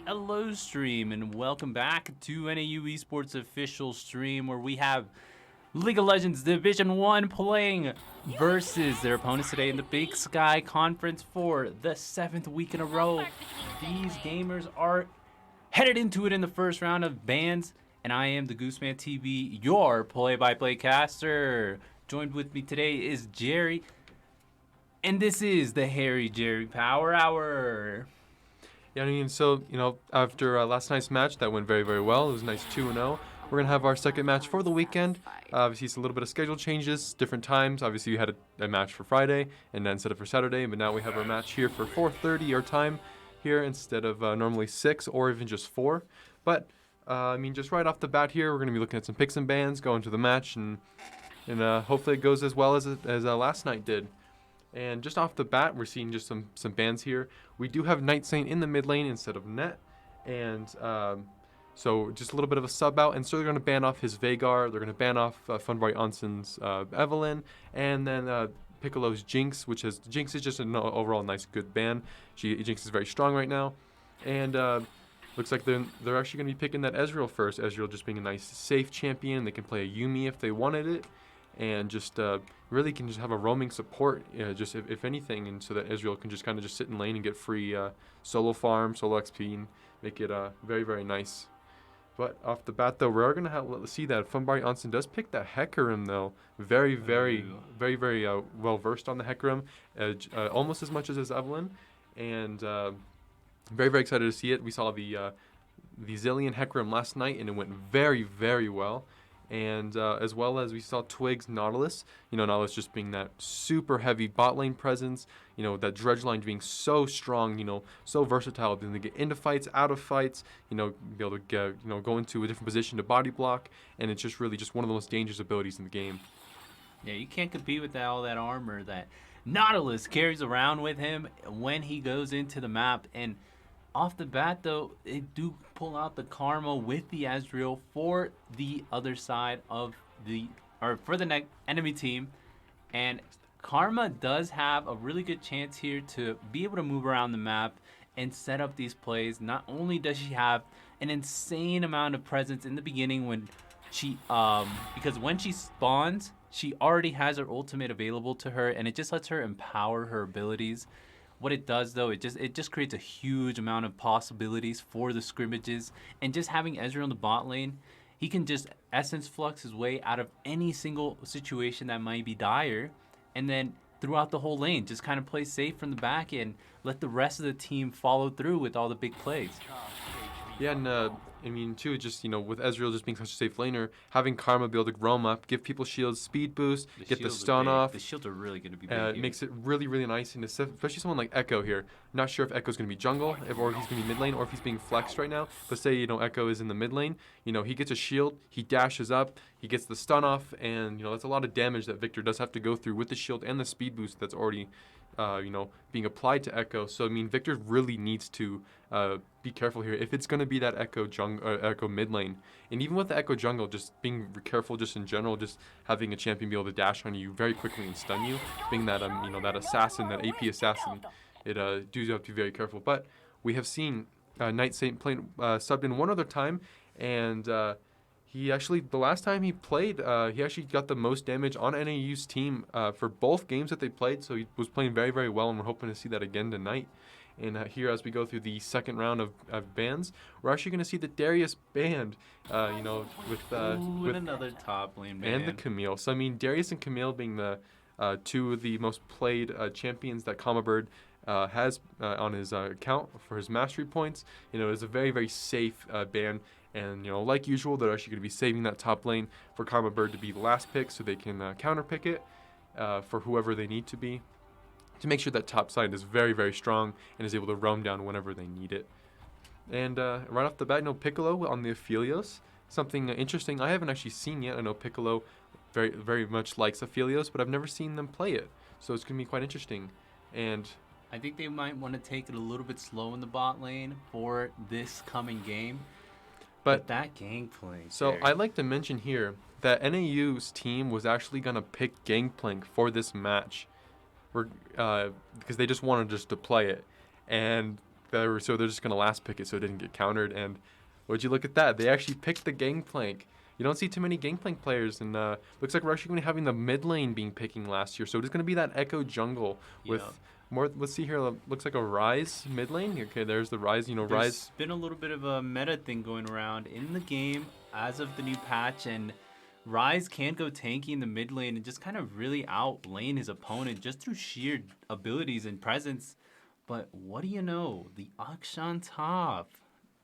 Hello, stream, and welcome back to NAU Esports official stream, where we have League of Legends Division 1 playing versus their opponents today in the Big Sky Conference for the 7th week in a row. These gamers are headed into it in the first round of bans, and I am the Gooseman TV, your play-by-play caster. Joined with me today is Jerry, and this is the Harry Jerry Power Hour. Yeah, after last night's match, that went very, very well. It was a nice 2-0. We're going to have our second match for the weekend. Obviously, it's a little bit of schedule changes, different times. Obviously, we had a match for Friday and then instead of for Saturday, but now we have our match here for 4:30 our time here instead of normally 6 or even just 4. But, just right off the bat here, we're going to be looking at some picks and bans, going to the match, and hopefully it goes as well as last night did. And just off the bat, we're seeing just some bans here. We do have Night Saint in the mid lane instead of Net. And so just a little bit of a sub out. And so they're going to ban off his Veigar. They're going to ban off Funvari Onsen's Evelynn. And then Piccolo's Jinx, Jinx is just an overall nice, good ban. Jinx is very strong right now. And looks like they're actually going to be picking that Ezreal first. Ezreal just being a nice, safe champion. They can play a Yuumi if they wanted it. And just really can just have a roaming support, just if anything, and so that Ezreal can just kind of just sit in lane and get free solo farm, solo XP, and make it very, very nice. But off the bat, though, we're going to see that Funvari Onsen does pick that Hecarim, though. Very, very, very, very well-versed on the Hecarim, almost as much as his Evelynn. And very, very excited to see it. We saw the Zillion Hecarim last night, and it went very, very well. And as well as we saw Twig's Nautilus, Nautilus just being that super heavy bot lane presence, that dredge line being so strong, so versatile, being able to get into fights, out of fights, be able to get, go into a different position to body block, and it's just really just one of the most dangerous abilities in the game. Yeah, you can't compete with all that armor that Nautilus carries around with him when he goes into the map. And off the bat, though, they do pull out the Karma with the Ezreal for the other side of for the enemy team. And Karma does have a really good chance here to be able to move around the map and set up these plays. Not only does she have an insane amount of presence in the beginning when she, because when she spawns, she already has her ultimate available to her, and it just lets her empower her abilities. What it does, though, it just creates a huge amount of possibilities for the scrimmages. And just having Ezreal in the bot lane, he can just essence flux his way out of any single situation that might be dire. And then throughout the whole lane, just kind of play safe from the back and let the rest of the team follow through with all the big plays. Yeah, and too, just, with Ezreal just being such a safe laner, having Karma be able to roam up, give people shields, speed boost, get the stun off. The shields are really going to be big. It makes it really, really nice, and especially someone like Echo here. Not sure if Echo's going to be jungle, or if he's going to be mid lane, or if he's being flexed right now. But say, Echo is in the mid lane, he gets a shield, he dashes up, he gets the stun off, and, that's a lot of damage that Victor does have to go through with the shield and the speed boost that's already being applied to Echo. So, Victor really needs to be careful here if it's going to be that Echo mid lane. And even with the Echo jungle, just being careful just in general, just having a champion be able to dash on you very quickly and stun you, being that, that assassin, that AP assassin, it does have to be very careful. But we have seen Night Saint playing subbed in one other time, and he actually, the last time he played, he actually got the most damage on NAU's team for both games that they played, so he was playing very, very well, and we're hoping to see that again tonight. And here, as we go through the second round of bans, we're actually going to see the Darius banned, with another top lane ban. And the Camille. So, Darius and Camille being the two of the most played champions that Kamabird has on his account for his mastery points. It's a very, very safe ban. And, like usual, they're actually going to be saving that top lane for Kamabird to be the last pick so they can counter pick it for whoever they need to be, to make sure that top side is very, very strong and is able to roam down whenever they need it. And right off the bat, Piccolo on the Aphelios. Something interesting I haven't actually seen yet. I know Piccolo very, very much likes Aphelios, but I've never seen them play it. So it's going to be quite interesting. And I think they might want to take it a little bit slow in the bot lane for this coming game. But that Gangplank. So I'd like to mention here that NAU's team was actually going to pick Gangplank for this match, because they just wanted to play it. And So they're just gonna last pick it so it didn't get countered. And would you look at that? They actually picked the Gangplank. You don't see too many Gangplank players, and looks like we're actually going to be having the mid lane being picking last year. So it's going to be that Echo jungle with Yeah. more. Let's see here. Looks like a Rise mid lane. Okay, there's the Rise. There's Rise. been a little bit of a meta thing going around in the game as of the new patch, and Rise can go tanky in the mid lane and just kind of really outlane his opponent just through sheer abilities and presence. But what do you know? The Akshan top.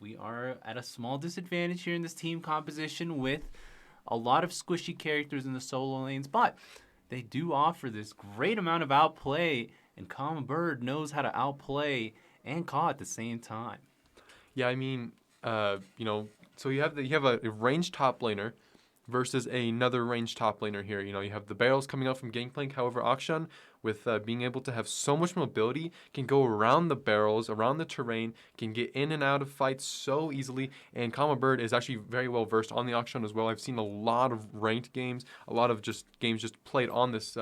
We are at a small disadvantage here in this team composition with a lot of squishy characters in the solo lanes, but they do offer this great amount of outplay, and Common Bird knows how to outplay and call at the same time. Yeah, I mean, so you have a ranged top laner versus another ranged top laner here. You have the barrels coming out from Gangplank. However, Akshan, with being able to have so much mobility, can go around the barrels, around the terrain, can get in and out of fights so easily. And Kama Bird is actually very well versed on the Akshan as well. I've seen a lot of ranked games, a lot of just games just played on this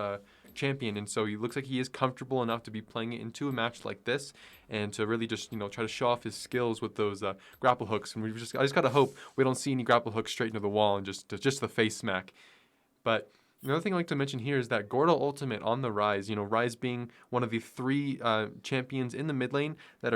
champion, and so he looks like he is comfortable enough to be playing it into a match like this, and to really just try to show off his skills with those grapple hooks. And I just gotta hope we don't see any grapple hooks straight into the wall and just the face smack. But another thing I'd like to mention here is that Gordo Ultimate on the rise. Rise being one of the three champions in the mid lane that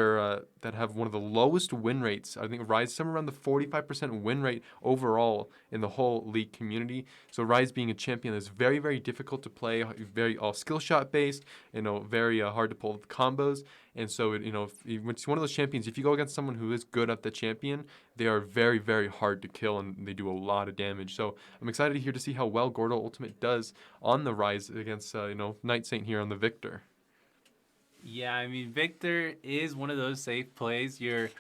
have one of the lowest win rates. I think Rise somewhere around the 45% win rate overall in the whole league community. So Rise being a champion that's very, very difficult to play, very all skill shot based, very hard to pull combos. And so it's one of those champions. If you go against someone who is good at the champion, they are very, very hard to kill, and they do a lot of damage. So I'm excited here to see how well Gordo Ultimate does on the rise against Night Saint here on the Victor. Yeah, I mean, Victor is one of those safe plays. You're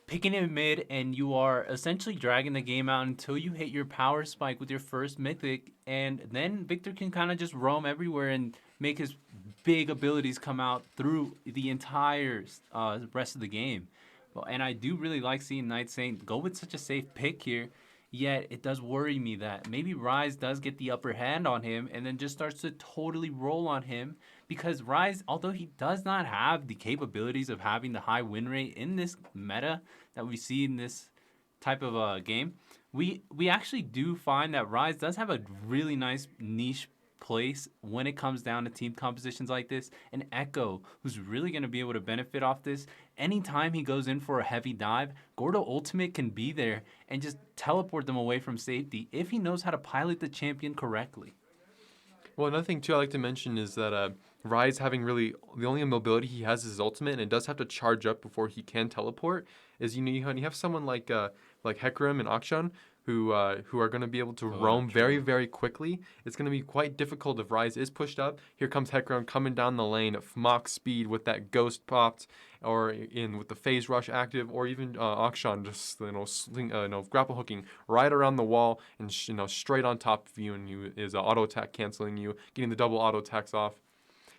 picking it mid, and you are essentially dragging the game out until you hit your power spike with your first mythic, and then Victor can kind of just roam everywhere and make his big abilities come out through the entire rest of the game. Well, and I do really like seeing Night Saint go with such a safe pick here. Yet it does worry me that maybe Rise does get the upper hand on him and then just starts to totally roll on him, because Rise, although he does not have the capabilities of having the high win rate in this meta that we see in this type of game, we actually do find that Rise does have a really nice niche place when it comes down to team compositions like this. And Echo, who's really going to be able to benefit off this, anytime he goes in for a heavy dive, Gordo Ultimate can be there and just teleport them away from safety if he knows how to pilot the champion correctly. Well, another thing too I like to mention is that Rise having really the only mobility he has is his ultimate, and it does have to charge up before he can teleport. Is you have someone like Hecarim and Akshan who are going to be able to roam very, very quickly. It's going to be quite difficult if Rise is pushed up. Here comes Hecarim coming down the lane at Mach speed with that ghost popped, or with the phase rush active, or even Akshan just grapple hooking right around the wall and straight on top of you, and you is auto attack canceling you, getting the double auto attacks off.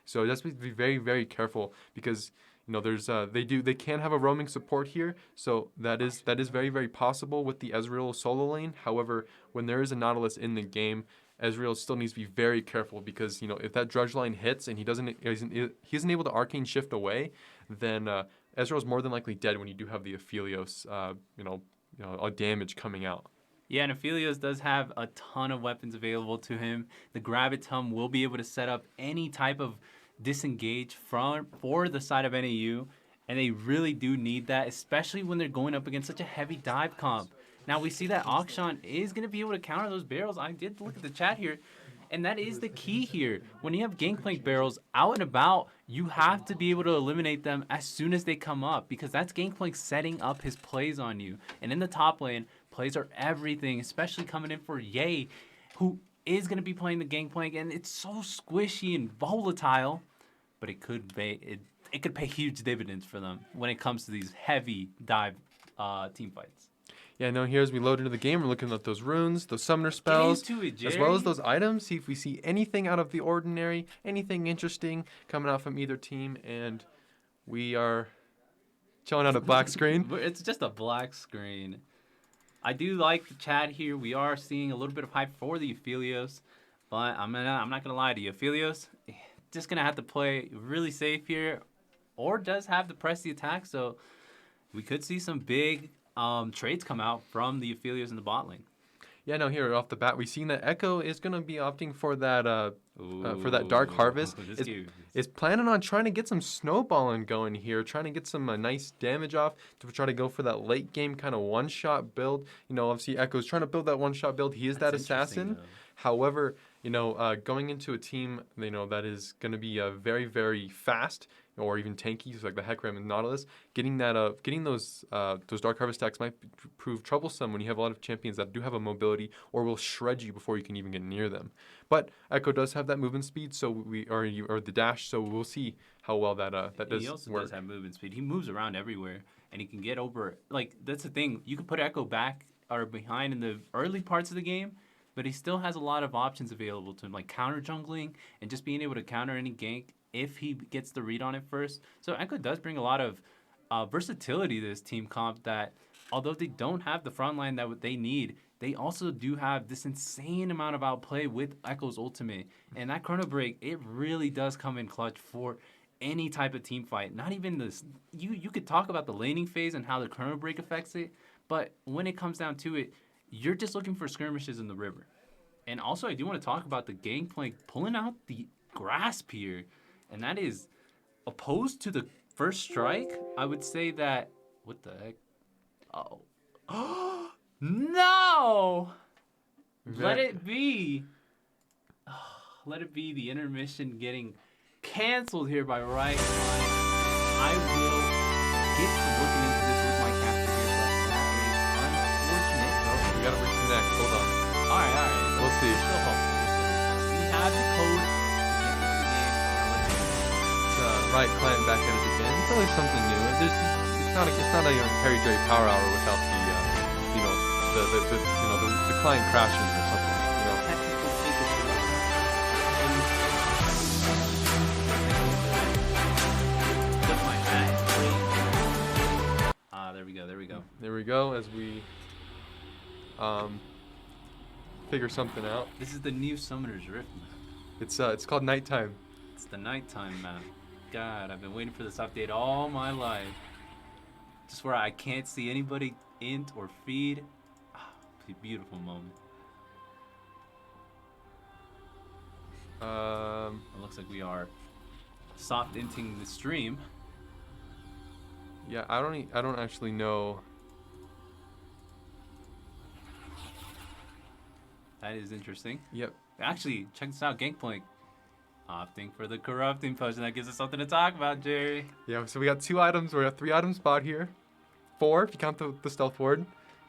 So just be very, very careful, because there's they can have a roaming support here, so that is very, very possible with the Ezreal solo lane. However, when there is a Nautilus in the game, Ezreal still needs to be very careful, because if that Drudge line hits and he isn't able to arcane shift away, then Ezreal's more than likely dead when you do have the Aphelios damage coming out. Yeah, and Aphelios does have a ton of weapons available to him. The Gravitum will be able to set up any type of disengage for the side of NAU, and they really do need that, especially when they're going up against such a heavy dive comp. Now we see that Akshan is going to be able to counter those barrels. I did look at the chat here, and that is the key here. When you have Gangplank barrels out and about, you have to be able to eliminate them as soon as they come up, because that's Gangplank setting up his plays on you. And in the top lane, plays are everything, especially coming in for Ye, who is going to be playing the Gangplank, and it's so squishy and volatile, but it could pay huge dividends for them when it comes to these heavy dive team fights. Yeah, no, here as we load into the game, we're looking at those runes, those summoner spells, as well as those items, see if we see anything out of the ordinary, anything interesting coming out from either team, and we are chilling out a black screen. It's just a black screen. I do like the chat here. We are seeing a little bit of hype for the Aphelios, but I'm not gonna lie to you. Aphelios, just gonna have to play really safe here. or does have the press the attack. So we could see some big trades come out from the Aphelios in the bot lane. Yeah, no, here off the bat, we've seen that Echo is going to be opting for that Dark Ooh, Harvest. this game Is planning on trying to get some snowballing going here, trying to get some nice damage off to try to go for that late game kind of one-shot build. Obviously Echo's trying to build that one-shot build. He is that That's interesting, assassin. though. However, going into a team, that is going to be very, very fast or even tanky, so like the Hecarim and Nautilus, getting those Dark Harvest stacks might prove troublesome when you have a lot of champions that do have a mobility or will shred you before you can even get near them. But Echo does have that movement speed, so or the dash, so we'll see how well that does work. He also does have movement speed. He moves around everywhere, and he can get over. Like, that's the thing. You can put Echo back or behind in the early parts of the game, but he still has a lot of options available to him, like counter jungling and just being able to counter any gank if he gets the read on it first. So Echo does bring a lot of versatility to this team comp that, although they don't have the front line that they need, they also do have this insane amount of outplay with Echo's ultimate. And that Chrono Break, it really does come in clutch for any type of team fight. Not even this. You could talk about the laning phase and how the Chrono Break affects it, but when it comes down to it, you're just looking for skirmishes in the river. And also, I do want to talk about the Gangplank pulling out the Grasp here. And that is, opposed to the first strike, I would say that... What the heck? Oh. No! Let it be. Let it be the intermission getting canceled here by Riot. I will get to looking into this with my captain here, but that is unfortunate. Oh, we gotta reconnect. Hold on. All right. We'll see. Still hopeful. We have the code to get into the game. It's Riot Client back at it again. It's always something new. It's not a Harry J Power Hour without the client crashing or something. Technical difficulties. Flip my hat. There we go. There we go. As we figure something out. This is the new Summoner's Rift map. It's called Nighttime. It's the nighttime map. God, I've been waiting for this update all my life. Just where I can't see anybody int or feed. It's a beautiful moment. It looks like we are soft inting the stream. Yeah, I don't actually know. That is interesting. Yep. Actually, check this out, Gangplank. Opting for the corrupting potion. That gives us something to talk about, Jerry. Yeah, so we got 2 items. We got 3 items spot here. 4 if you count the stealth ward.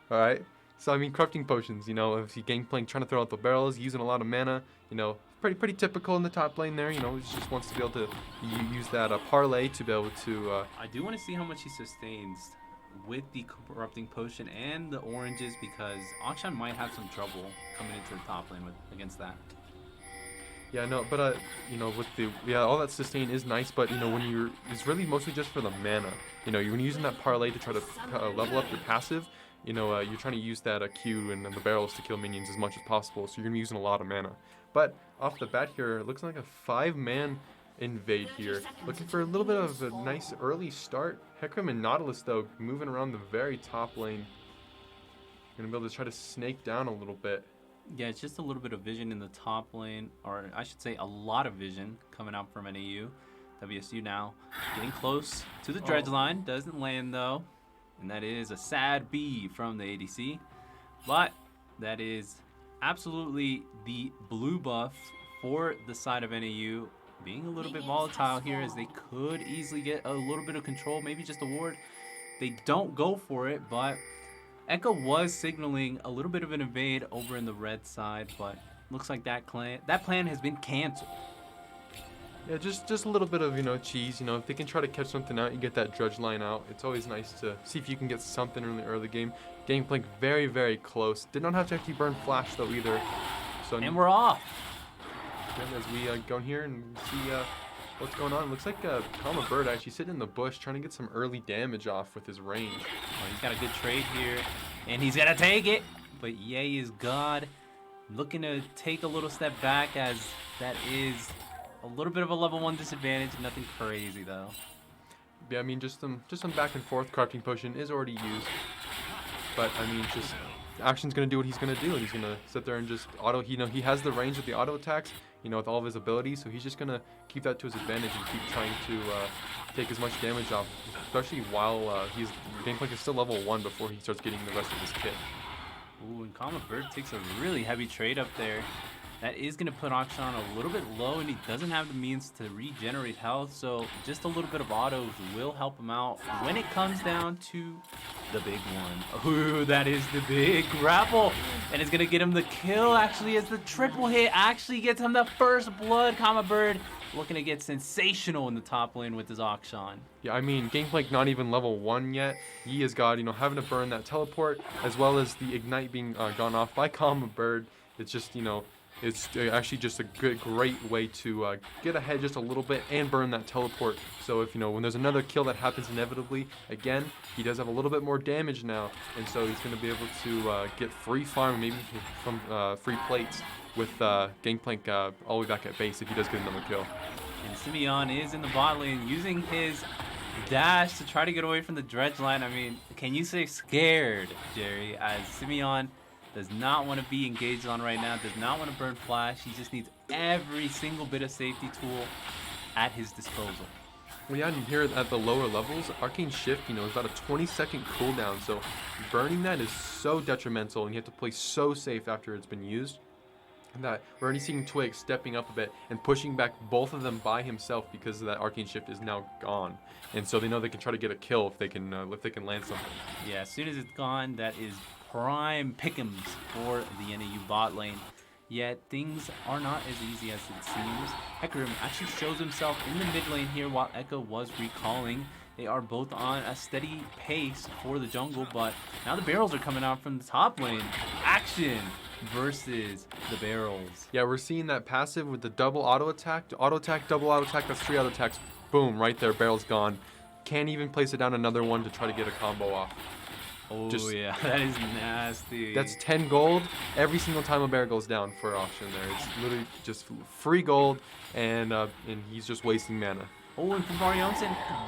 All right. So I mean, corrupting potions. If you Gangplank trying to throw out the barrels, using a lot of mana. Pretty typical in the top lane there. He just wants to be able to use that parlay to be able to. I do want to see how much he sustains with the corrupting potion and the oranges, because Akshan might have some trouble coming into the top lane against that. Yeah, no, but with all that sustain is nice, but when it's really mostly just for the mana. When you're using that parlay to try to level up your passive, you're trying to use that Q and the barrels to kill minions as much as possible, so you're gonna be using a lot of mana. But off the bat here, it looks like a 5-man invade here, looking for a little bit of a nice early start. Hecarim and Nautilus though moving around the very top lane, gonna be able to try to snake down a little bit. Yeah, it's just a little bit of vision in the top lane, or I should say a lot of vision coming out from NAU. WSU now getting close to the dredge line. Doesn't land though. And that is a sad B from the ADC. But that is absolutely the blue buff for the side of NAU. Being a little bit volatile here, as they could easily get a little bit of control, maybe just a ward. They don't go for it, but Echo was signaling a little bit of an invade over in the red side, but looks like that plan has been canceled. Yeah, just a little bit of cheese. If they can try to catch something out, you get that dredge line out. It's always nice to see if you can get something in the early game. Gangplank very, very close. Did not have to actually burn flash though either. So and we're off. As we go in here and see what's going on. It looks like Kama Bird actually sitting in the bush trying to get some early damage off with his range. Well, he's got a good trade here, and he's gonna take it. But Yay is God, looking to take a little step back, as that is a little bit of a level 1 disadvantage. Nothing crazy though. Yeah, I mean, just some back and forth. Corrupting Potion is already used, but I mean, just Action's gonna do what he's gonna do, and he's gonna sit there and just auto. He has the range with the auto attacks, with all of his abilities, so he's just gonna keep that to his advantage and keep trying to take as much damage off, especially while Gangplank is still level 1 before he starts getting the rest of his kit. Ooh, and Kama Bird takes a really heavy trade up there. That is going to put Akshan a little bit low, and he doesn't have the means to regenerate health, so just a little bit of autos will help him out when it comes down to the big one. Ooh, that is the big grapple, and it's going to get him the kill, actually, as the triple hit actually gets him the first blood. Kama Bird looking to get sensational in the top lane with his Akshan. Yeah, I mean, Gangplank not even level 1 yet. He has got, having to burn that teleport, as well as the Ignite being gone off by Kama Bird. It's just, it's actually just a great way to get ahead just a little bit and burn that teleport. So if, when there's another kill that happens inevitably, again, he does have a little bit more damage now. And so he's going to be able to get free farm, maybe from free plates with Gangplank all the way back at base if he does get another kill. And Simeon is in the bot lane using his dash to try to get away from the dredge line. I mean, can you say scared, Jerry, as Simeon does not want to be engaged on right now, does not want to burn flash. He just needs every single bit of safety tool at his disposal. Well, yeah, and here at the lower levels, Arcane Shift, is about a 20-second cooldown, so burning that is so detrimental, and you have to play so safe after it's been used, that we're already seeing Twig stepping up a bit and pushing back both of them by himself because that Arcane Shift is now gone. And so they know they can try to get a kill if they can land something. Yeah, as soon as it's gone, that is prime pick'ems for the NAU bot lane. Yet things are not as easy as it seems. Hecarim actually shows himself in the mid lane here while Echo was recalling. They are both on a steady pace for the jungle, but now the barrels are coming out from the top lane. Action versus the barrels. Yeah, we're seeing that passive with the double auto attack, double auto attack. That's 3 auto attacks. Boom, right there, barrel's gone. Can't even place it down another one to try to get a combo off. Oh yeah, that is nasty. That's 10 gold every single time a barrel goes down for auction there. It's literally just free gold, and he's just wasting mana. Oh, and Lumberjax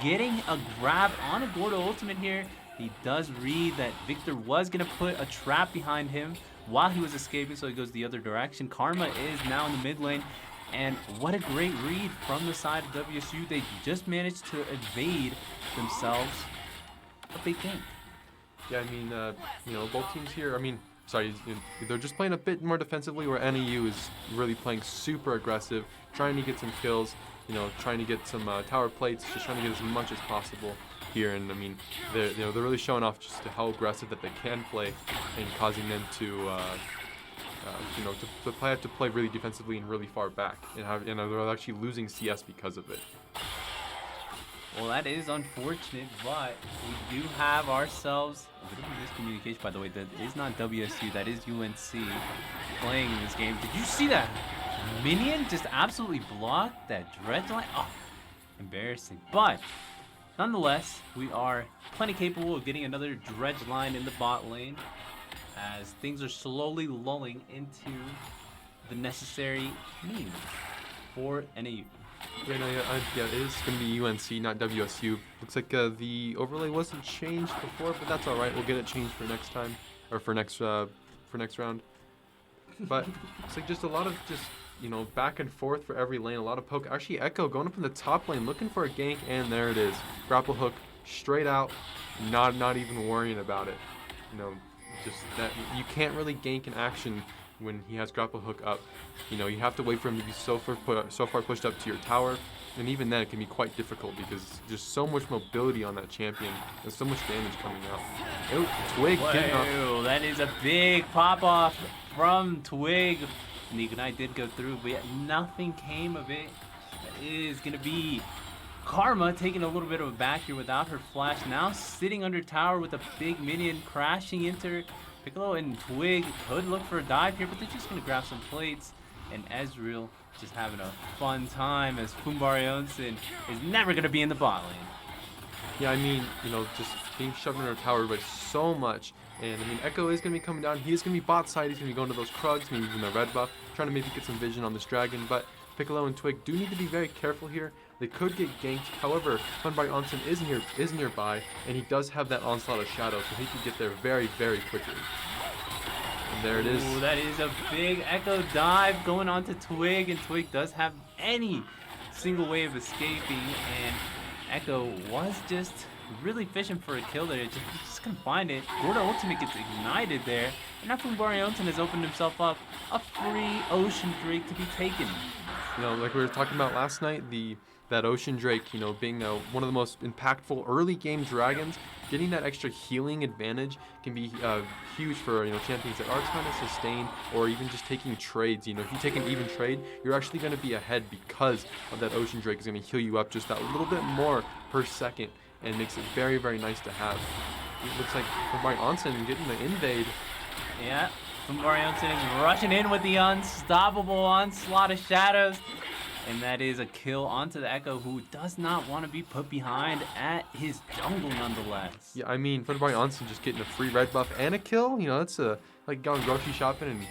getting a grab on a Gordo ultimate here. He does read that Victor was going to put a trap behind him while he was escaping, so he goes the other direction. Karma is now in the mid lane, and what a great read from the side of WSU. They just managed to evade themselves a big gank. Yeah, I mean, both teams here, they're just playing a bit more defensively, where NAU is really playing super aggressive, trying to get some kills, trying to get some tower plates, just trying to get as much as possible here. And I mean, they're really showing off just how aggressive that they can play, and causing them to have to play really defensively and really far back, and they're actually losing CS because of it. Well, that is unfortunate, but we do have ourselves a bit of miscommunication. By the way, that is not WSU, that is UNC playing in this game. Did you see that? Minion just absolutely blocked that dredge line. Oh, embarrassing. But nonetheless, we are plenty capable of getting another dredge line in the bot lane as things are slowly lulling into the necessary means for NAU. Yeah, it is going to be UNC, not WSU. Looks like the overlay wasn't changed before, but that's all right. We'll get it changed for next time, or for next round. But it's like just a lot of back and forth for every lane, a lot of poke. Actually, Echo going up in the top lane, looking for a gank, and there it is. Grapple hook straight out, not even worrying about it. Just that you can't really gank in action when he has grapple hook up. You have to wait for him to be so far pushed up to your tower, and even then it can be quite difficult because there's so much mobility on that champion and so much damage coming out. Oh, Twig getting off. That is a big pop off from Twig. And the Ignite did go through, but yet nothing came of it. That is going to be Karma taking a little bit of a back here without her flash. Now sitting under tower with a big minion crashing into Piccolo, and Twig could look for a dive here, but they're just going to grab some plates. And Ezreal just having a fun time as Lumberjax is never going to be in the bot lane. Yeah, I mean, just being shoved under a tower by so much. And I mean, Echo is going to be coming down. He is going to be bot side. He's going to be going to those Krugs, maybe even the red buff, trying to maybe get some vision on this dragon. But Piccolo and Twig do need to be very careful here. They could get ganked. However, Funbari Onsen is nearby, and he does have that onslaught of shadow, so he can get there very, very quickly. And there it is. Ooh, that is a big Echo dive going on to Twig, and Twig does have any single way of escaping, and Echo was just really fishing for a kill there. Just couldn't find it. Gordo Ultimate gets ignited there, and now Funbari Onsen has opened himself up a free Ocean Drake to be taken. You know, like we were talking about last night, that Ocean Drake, you know, being one of the most impactful early game dragons, getting that extra healing advantage can be huge for, you know, champions that are trying to sustain or even just taking trades. You know, if you take an even trade, you're actually going to be ahead because of that Ocean Drake is going to heal you up just that little bit more per second, and makes it very, very nice to have. It looks like Funbari Onsen getting the invade. Yeah, Funbari Onsen is rushing in with the unstoppable onslaught of shadows. And that is a kill onto the Echo, who does not want to be put behind at his jungle nonetheless. Yeah, I mean, Funbari Onsen just getting a free red buff and a kill. You know, that's like going grocery shopping and,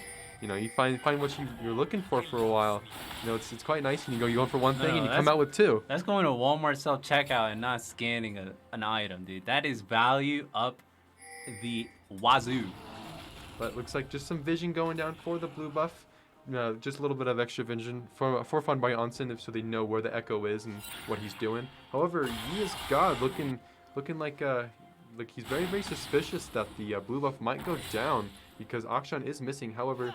you know, you find what you're looking for a while. You know, it's quite nice, and you go for one thing and you come out with two. That's going to Walmart self-checkout and not scanning an item, dude. That is value up the wazoo. But looks like just some vision going down for the blue buff. Just a little bit of extra vision for Funbari Onsen, so they know where the Echo is and what he's doing. However, he is God looking like he's very, very suspicious that the blue buff might go down because Akshan is missing. However,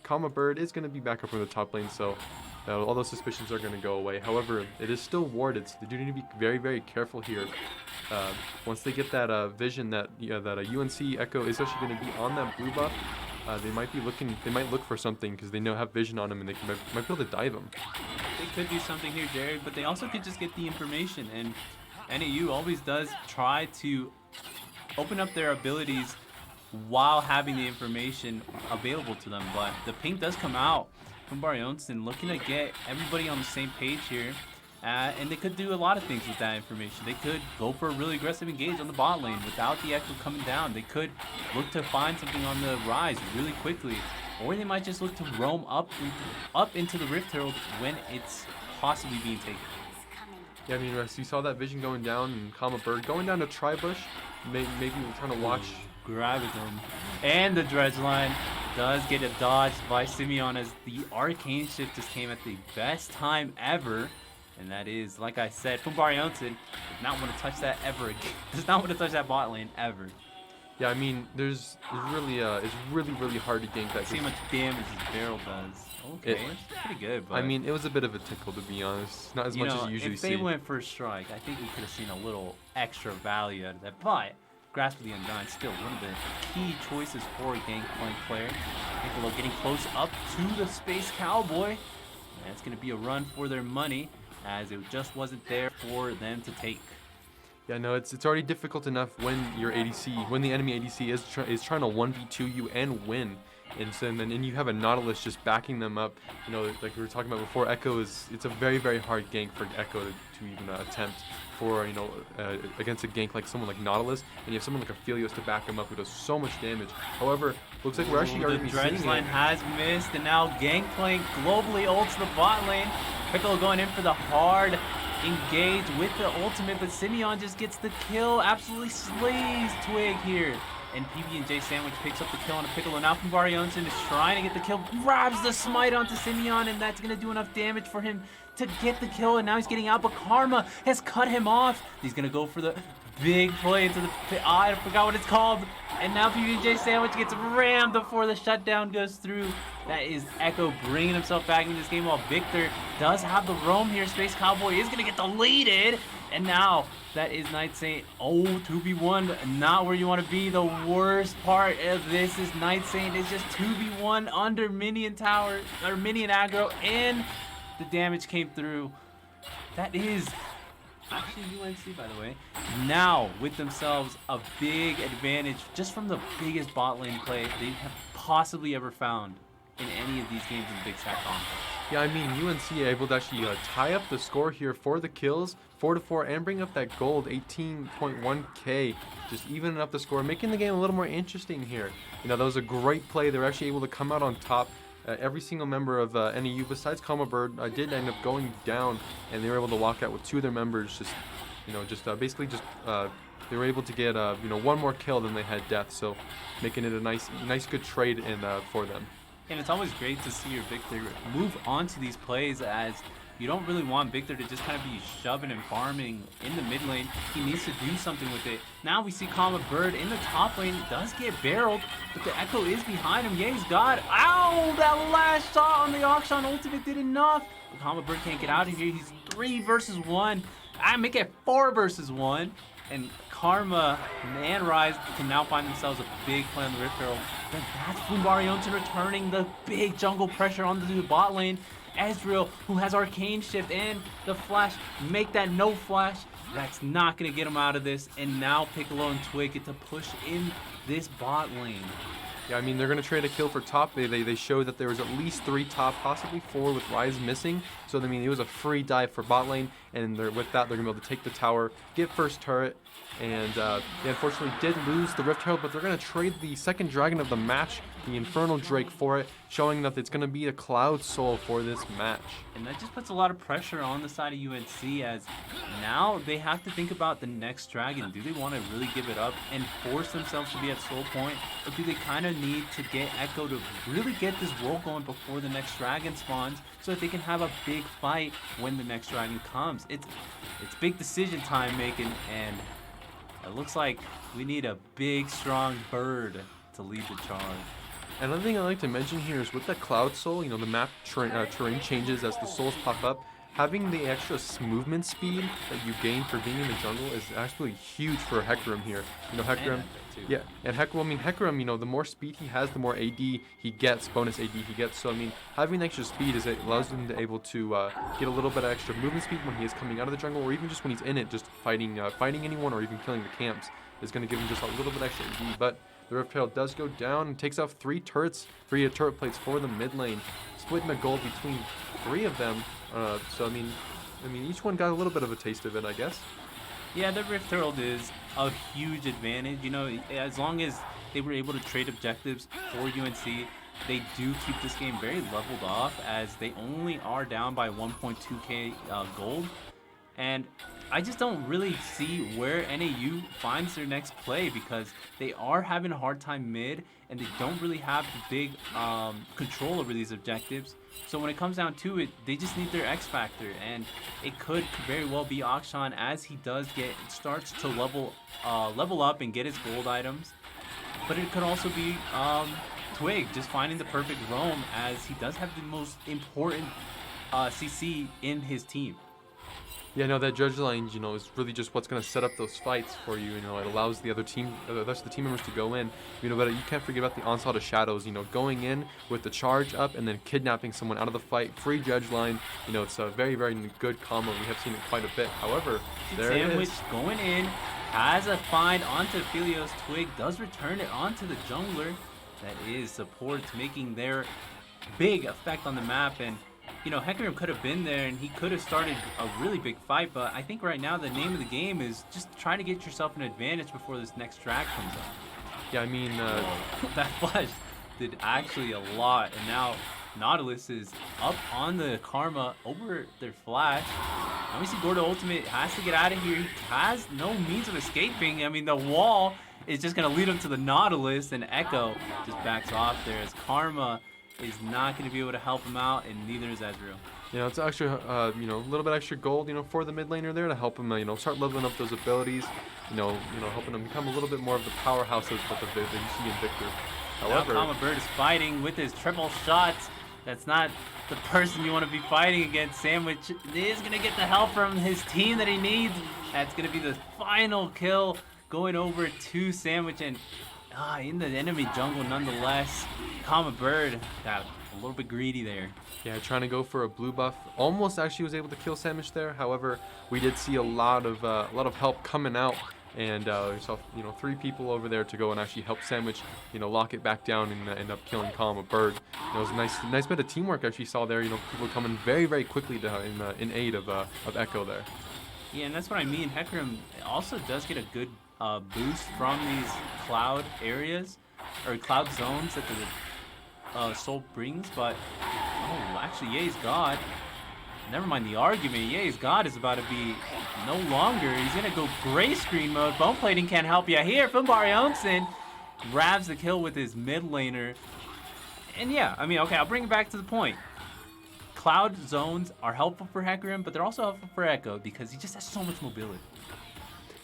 Kama Bird is going to be back up in the top lane, so all those suspicions are going to go away. However, it is still warded, so they do need to be very, very careful here. Once they get that vision that UNC Echo is actually going to be on that blue buff, they might look for something because they have vision on him, and they might be able to dive him. They could do something here, Jared, but they also could just get the information, and NAU always does try to open up their abilities while having the information available to them. But the ping does come out from Funbari Onsen, looking to get everybody on the same page here. And they could do a lot of things with that information. They could go for a really aggressive engage on the bot lane without the Echo coming down. They could look to find something on the rise really quickly. Or they might just look to roam up into the Rift Herald when it's possibly being taken. Yeah, I mean, you saw that vision going down, and Kama Bird going down to Tribush. Maybe we're trying to watch. Grab him. And the dredge line does get a dodge by Simeon, as the Arcane Shift just came at the best time ever. And that is, like I said, Funbari Onsen does not want to touch that ever again. Does not want to touch that bot lane ever. Yeah, I mean, it's really hard to gank that. See how much damage his barrel does. Okay, it's pretty good. But I mean, it was a bit of a tickle, to be honest. Not as much as you usually see. If they went for a strike, I think we could have seen a little extra value out of that. But Grasp of the Undying, still one of the key choices for a Gangplank player. Piccolo getting close up to the Space Cowboy. And it's going to be a run for their money, as it just wasn't there for them to take. Yeah, no, it's already difficult enough when your ADC, when the enemy ADC is trying to 1v2 you and win. And then you have a Nautilus just backing them up. You know, like we were talking about before, it's a very, very hard gank for Echo to even attempt for, you know, against a gank like someone like Nautilus, and you have someone like Aphelios to back him up who does so much damage. However, looks like we're actually already seeing it. The dredge line has missed, and now Gangplank globally ults the bot lane. Piccolo going in for the hard engage with the ultimate, but Simeon just gets the kill, absolutely slays Twig here. And PB&J Sandwich picks up the kill on a Piccolo. Now Funbari Onsen is trying to get the kill, grabs the smite onto Simeon, and that's going to do enough damage for him to get the kill, and now he's getting out, but Karma has cut him off. He's going to go for the big play into the pit. I forgot what it's called. And now PB&J Sandwich gets rammed before the shutdown goes through. That is Echo bringing himself back into this game, while Victor does have the roam here. Space Cowboy is going to get deleted. And now that is Night Saint. Oh, 2v1, not where you want to be. The worst part of this is Night Saint is just 2v1 under minion tower, or minion aggro, and the damage came through. That is actually UNC, by the way, now with themselves a big advantage just from the biggest bot lane play they have possibly ever found in any of these games in Big Stack Conference. Yeah, I mean, UNC able to actually tie up the score here for the kills, 4-4, and bring up that gold, 18.1k, just evening up the score, making the game a little more interesting here. You know, that was a great play. They were actually able to come out on top. every single member of NAU besides Kama Bird did end up going down, and they were able to walk out with 2 of their members. Basically they were able to get one more kill than they had death, so making it a nice good trade for them. And it's always great to see your Victor move on to these plays, as you don't really want Victor to just kind of be shoving and farming in the mid lane. He needs to do something with it. Now we see Kama Bird in the top lane, does get barreled, but the Echo is behind him. Yeah, he's got, ow, that last shot on the Akshan ultimate did enough. But Kama Bird can't get out of here. He's 3 versus 1. I make it 4 versus 1. And Karma and Rise can now find themselves a big play on the Rift Herald. Then that's Lumberjax returning the big jungle pressure onto the bot lane. Ezreal, who has Arcane Shift and the Flash, make that no flash. That's not going to get him out of this. And now Piccolo and Twig get to push in this bot lane. Yeah, I mean, they're going to trade a kill for top. They showed that there was at least 3 top, possibly 4 with Rise missing. So, I mean, it was a free dive for bot lane. And with that, they're going to be able to take the tower, get first turret. And they unfortunately did lose the Rift Herald, but they're going to trade the second dragon of the match, the Infernal Drake, for it, showing that it's going to be a Cloud Soul for this match. And that just puts a lot of pressure on the side of UNC, as now they have to think about the next dragon. Do they want to really give it up and force themselves to be at soul point, or do they kind of need to get Echo to really get this roll going before the next dragon spawns, so that they can have a big fight when the next dragon comes? It's big decision time making, and it looks like we need a big, strong bird to lead the charge. Another thing I'd like to mention here is with the Cloud Soul, the map terrain changes as the souls pop up. Having the extra movement speed that you gain for being in the jungle is actually huge for Hecarim here. Hecarim, yeah, and Hecarim, the more speed he has, the more AD he gets, bonus AD he gets. So, I mean, having the extra speed it allows him to able to get a little bit of extra movement speed when he is coming out of the jungle, or even just when he's in it, just fighting anyone, or even killing the camps, is going to give him just a little bit extra AD. But the Rift Herald does go down and takes off 3 turret plates for the mid lane, splitting the gold between 3 of them. So I mean, each one got a little bit of a taste of it, I guess. Yeah, the Rift Herald is a huge advantage. As long as they were able to trade objectives for UNC, they do keep this game very leveled off, as they only are down by 1.2k gold. And I just don't really see where NAU finds their next play, because they are having a hard time mid, and they don't really have the big control over these objectives. So when it comes down to it, they just need their X factor, and it could very well be Akshan, as he starts to level up and get his gold items. But it could also be Twig just finding the perfect roam, as he does have the most important CC in his team. Yeah, no, that judge line, is really just what's going to set up those fights for you. It allows the team members to go in. But you can't forget about the onslaught of shadows. Going in with the charge up and then kidnapping someone out of the fight. Free judge line. It's a very, very good combo. We have seen it quite a bit. However, there it is. Sandwich going in, has a find onto Philios. Twig does return it onto the jungler. That is support making their big effect on the map. And Hecarim could have been there, and he could have started a really big fight, but I think right now the name of the game is just trying to get yourself an advantage before this next drag comes up. Yeah, I mean, that flash did actually a lot, and now Nautilus is up on the Karma over their flash. Now we see Gordo Ultimate has to get out of here. He has no means of escaping. I mean, the wall is just going to lead him to the Nautilus, and Echo just backs off there, as Karma is not going to be able to help him out, and neither is Ezreal. Yeah, it's actually, a little bit extra gold, for the mid laner there to help him, start leveling up those abilities, helping him become a little bit more of the powerhouse that you see in Victor. However, now Kama Bird is fighting with his triple shots. That's not the person you want to be fighting against. Sandwich is going to get the help from his team that he needs. That's going to be the final kill, going over to Sandwich, and in the enemy jungle nonetheless. Kama Bird got a little bit greedy there. Yeah, trying to go for a blue buff. Almost actually was able to kill Sandwich there. However, we did see a lot of help coming out, and we saw 3 people over there to go and actually help Sandwich lock it back down and end up killing Kama Bird. It was a nice bit of teamwork actually saw there. People coming very, very quickly in aid of Echo there. Yeah, and that's what I mean. Hecarim also does get a good boost from these cloud areas, or cloud zones that Soul brings, but oh, actually, Ye's God. Never mind the argument. Ye's God is about to be no longer. He's gonna go gray screen mode. Bone plating can't help you here. Fumbarionson grabs the kill with his mid laner. And yeah, I mean, okay, I'll bring it back to the point. Cloud zones are helpful for Hecarim, but they're also helpful for Echo because he just has so much mobility.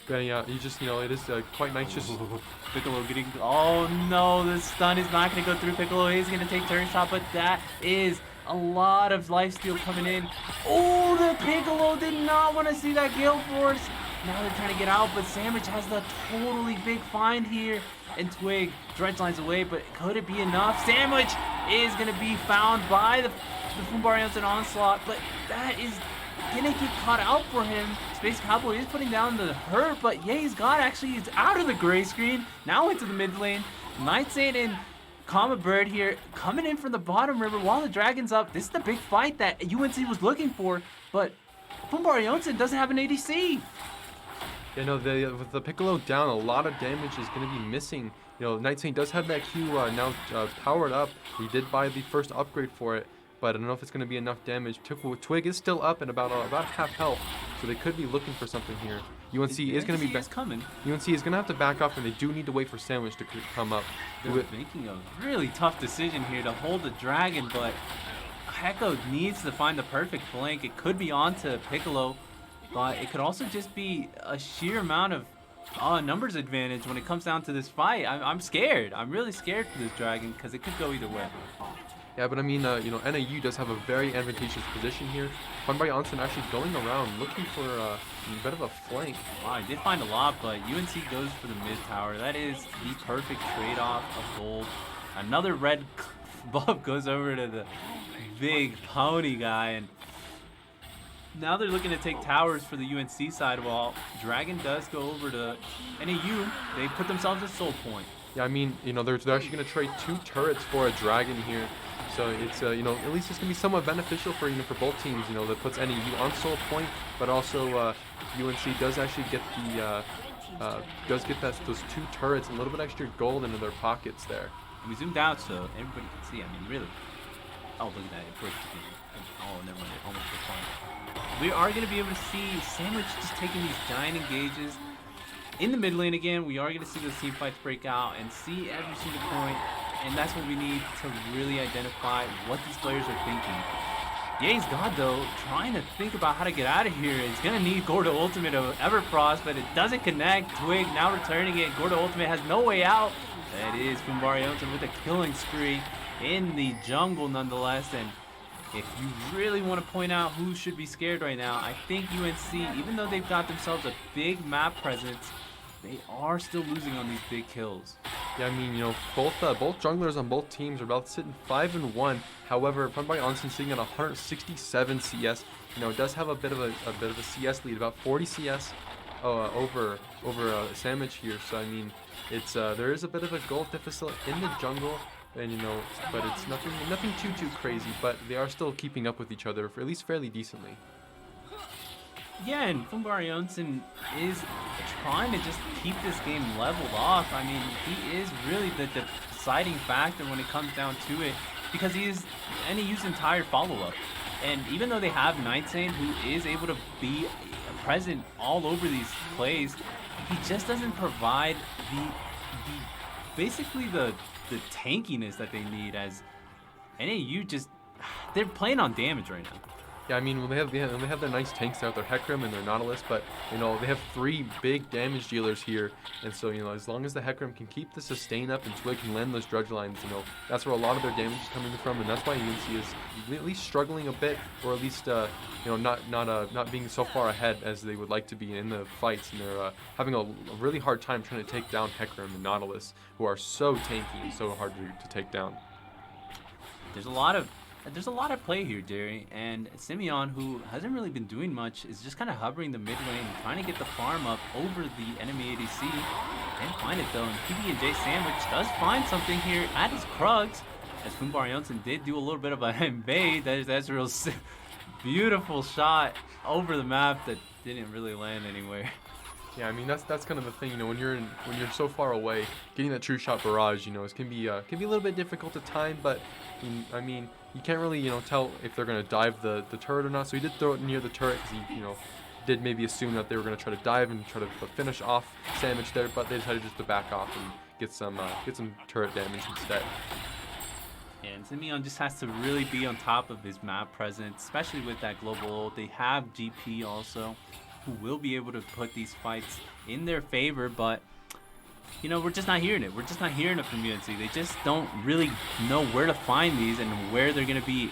Yeah, yeah, you just, it is quite nice just... Piccolo getting... Oh no, the stun is not going to go through Piccolo. He's going to take turn shot, but that is a lot of lifesteal coming in. Oh, the Piccolo did not want to see that Gale Force. Now they're trying to get out, but Sandwich has the totally big find here. And Twig dredge lines away, but could it be enough? Sandwich is going to be found by the Fumbarionson onslaught, but that is gonna get caught out for him. Space Cowboy is putting down the hurt, but Ye's God actually is out of the gray screen. Now into the mid lane. Night Saint and Kama Bird here coming in from the bottom river while the Dragon's up. This is the big fight that UNC was looking for, but Fumbarionson doesn't have an ADC. With the Piccolo down, a lot of damage is going to be missing. Night Saint does have that Q now powered up. He did buy the first upgrade for it, but I don't know if it's going to be enough damage. Twig is still up and about half health, so they could be looking for something here. UNC is going to be coming. UNC is going to have to back off, and they do need to wait for Sandwich to come up. They're making a really tough decision here to hold the Dragon, but Echo needs to find the perfect flank. It could be onto Piccolo, but it could also just be a sheer amount of numbers advantage when it comes down to this fight. I'm scared. I'm really scared for this Dragon because it could go either way. Yeah, but I mean, NAU does have a very advantageous position here. Fumbarionson actually going around looking for a bit of a flank. Wow, he did find a lot, but UNC goes for the mid tower. That is the perfect trade-off of gold. Another red buff goes over to the big pony guy, and now they're looking to take towers for the UNC side, while Dragon does go over to NAU. They put themselves at soul point. Yeah, I mean, they're actually going to trade 2 turrets for a Dragon here. So it's, at least it's going to be somewhat beneficial for both teams, that puts NAU on soul point, but also UNC does actually get those 2 turrets, a little bit extra gold into their pockets there. And we zoomed out so everybody can see. I mean, really. Oh, look at that. It breaks the oh, never mind. It almost took fun. We are going to be able to see Sandwich just taking these giant engages in the mid lane again. We are going to see those team fights break out and see every single point. And that's what we need to really identify what these players are thinking. Ye's God, though, trying to think about how to get out of here. It's going to need Gordo Ultimate of Everfrost, but it doesn't connect. Twig now returning it. Gordo Ultimate has no way out. That is Fumbarionson with a killing spree in the jungle nonetheless. And if you really want to point out who should be scared right now, I think UNC, even though they've got themselves a big map presence, they are still losing on these big kills. Yeah, I mean, both junglers on both teams are about sitting 5-1. However, Fumbarionson sitting at 167 CS. It does have a bit of a CS lead, about 40 CS over Sandwich here. So I mean, it's there is a bit of a gold deficit in the jungle, and but it's nothing too crazy. But they are still keeping up with each other for at least fairly decently. Yeah, and Fumbarionson is trying to just keep this game leveled off. I mean, he is really the deciding factor when it comes down to it, because he is NAU's entire follow-up. And even though they have Night Saint, who is able to be present all over these plays, he just doesn't provide basically the tankiness that they need, as NAU they're playing on damage right now. Yeah, I mean, they have their nice tanks out, their Hecarim and their Nautilus, but they have 3 big damage dealers here, and so as long as the Hecarim can keep the sustain up and Twig can land those dredge lines, that's where a lot of their damage is coming from, and that's why UNC is at least struggling a bit, or at least not being so far ahead as they would like to be in the fights, and they're having a really hard time trying to take down Hecarim and Nautilus, who are so tanky and so hard to take down. There's a lot of play here, Jerry, and Simeon, who hasn't really been doing much, is just kind of hovering the mid lane, trying to get the farm up over the enemy ADC. Can't find it though, and PB&J Sandwich does find something here at his Krugs, as Fumbarionson did do a little bit of an invade. That's a real beautiful shot over the map that didn't really land anywhere. Yeah, I mean that's kind of the thing, when you're so far away, getting that true shot barrage, it can be a little bit difficult to time, but I mean you can't really tell if they're gonna dive the turret or not. So he did throw it near the turret because he did maybe assume that they were gonna try to dive and try to finish off Sandwich there, but they decided just to back off and get some turret damage instead. And Simeon just has to really be on top of his map presence, especially with that global ult. They have GP also, who will be able to put these fights in their favor, but we're just not hearing it. We're just not hearing it from UNC. They just don't really know where to find these and where they're going to be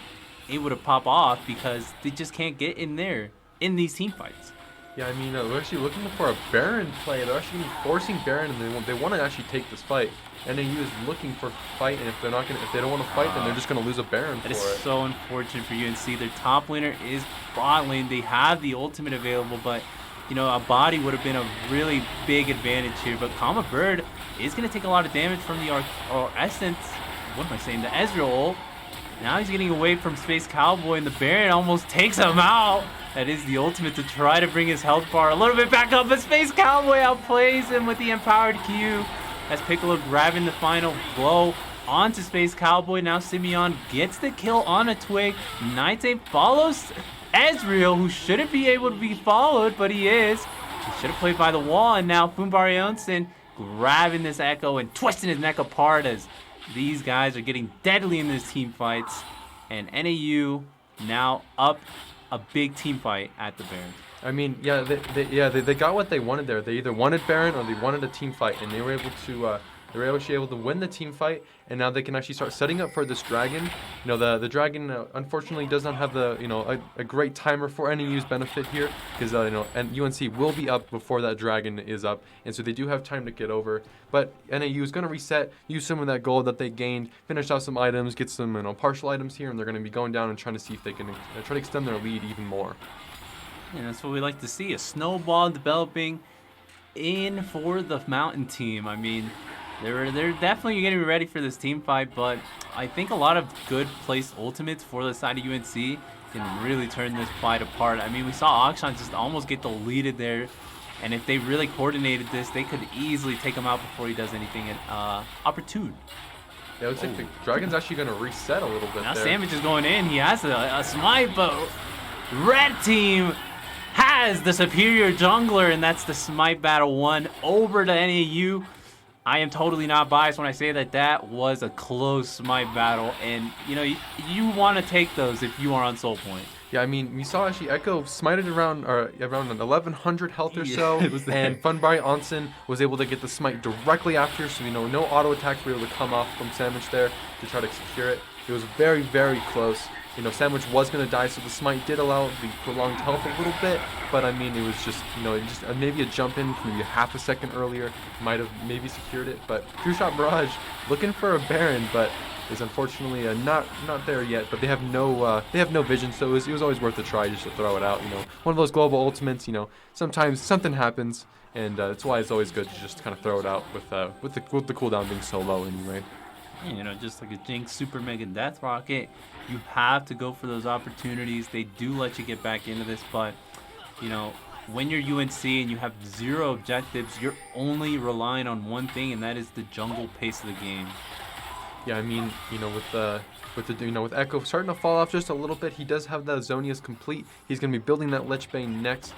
able to pop off because they just can't get in there in these team fights. Yeah, I mean, they're actually looking for a Baron play. They're actually forcing Baron, and they want to actually take this fight. NAU is looking for fight, and if they don't want to fight, then they're just going to lose a Baron for it. That is so unfortunate for UNC. Their top laner is bot lane. They have the ultimate available, but a body would have been a really big advantage here. But Kama Bird is going to take a lot of damage from the Essence. What am I saying? The Ezreal ult. Now he's getting away from Space Cowboy, and the Baron almost takes him out. That is the ultimate to try to bring his health bar a little bit back up, but Space Cowboy outplays him with the empowered Q. As Piccolo grabbing the final blow onto Space Cowboy. Now Simeon gets the kill on a Twig. Night follows Ezreal, who shouldn't be able to be followed, but he is. He should have played by the wall, and now Funbarionson grabbing this Echo and twisting his neck apart as these guys are getting deadly in these team fights. And NAU now up a big team fight at the Baron. I mean, yeah, they got what they wanted there. They either wanted Baron or they wanted a team fight, and they were actually able to win the team fight, and now they can actually start setting up for this dragon. The dragon unfortunately does not have a great timer for NAU's benefit here, because and UNC will be up before that dragon is up, and so they do have time to get over. But NAU is going to reset, use some of that gold that they gained, finish off some items, get some partial items here, and they're going to be going down and trying to see if they can try to extend their lead even more. And that's what we like to see, a snowball developing in for the Mountain team. I mean, they're definitely getting ready for this team fight, but I think a lot of good placed ultimates for the side of UNC can really turn this fight apart. I mean, we saw Akshan just almost get deleted there, and if they really coordinated this, they could easily take him out before he does anything opportune. Yeah, it looks like the Dragon's actually going to reset a little bit now there. Sandwich is going in. He has a smite, but Red Team has the superior jungler, and that's the smite battle won over to NAU. I am totally not biased when I say that was a close smite battle, and you want to take those if you are on soul point. Yeah, I mean, we saw actually Echo smited around an 1100 health or so, and Funbari Onsen was able to get the smite directly after, so no auto attacks were able to come off from Sandwich there to try to secure it. It was very, very close. Sandwich was going to die, so the smite did allow the prolonged health a little bit, but I mean, it was just, maybe a jump in from maybe half a second earlier might have maybe secured it, but True Shot Barrage looking for a Baron, but is unfortunately not there yet, but they have no vision, so it was always worth a try just to throw it out. One of those global ultimates, sometimes something happens, and that's why it's always good to just kind of throw it out with the cooldown being so low anyway. Just like a Jinx Super Mega Death Rocket, you have to go for those opportunities. They do let you get back into this, but when you're UNC and you have 0 objectives, you're only relying on one thing, and that is the jungle pace of the game. Yeah, I mean, with Echo starting to fall off just a little bit, he does have the Zonia's complete. He's gonna be building that Lich Bane next.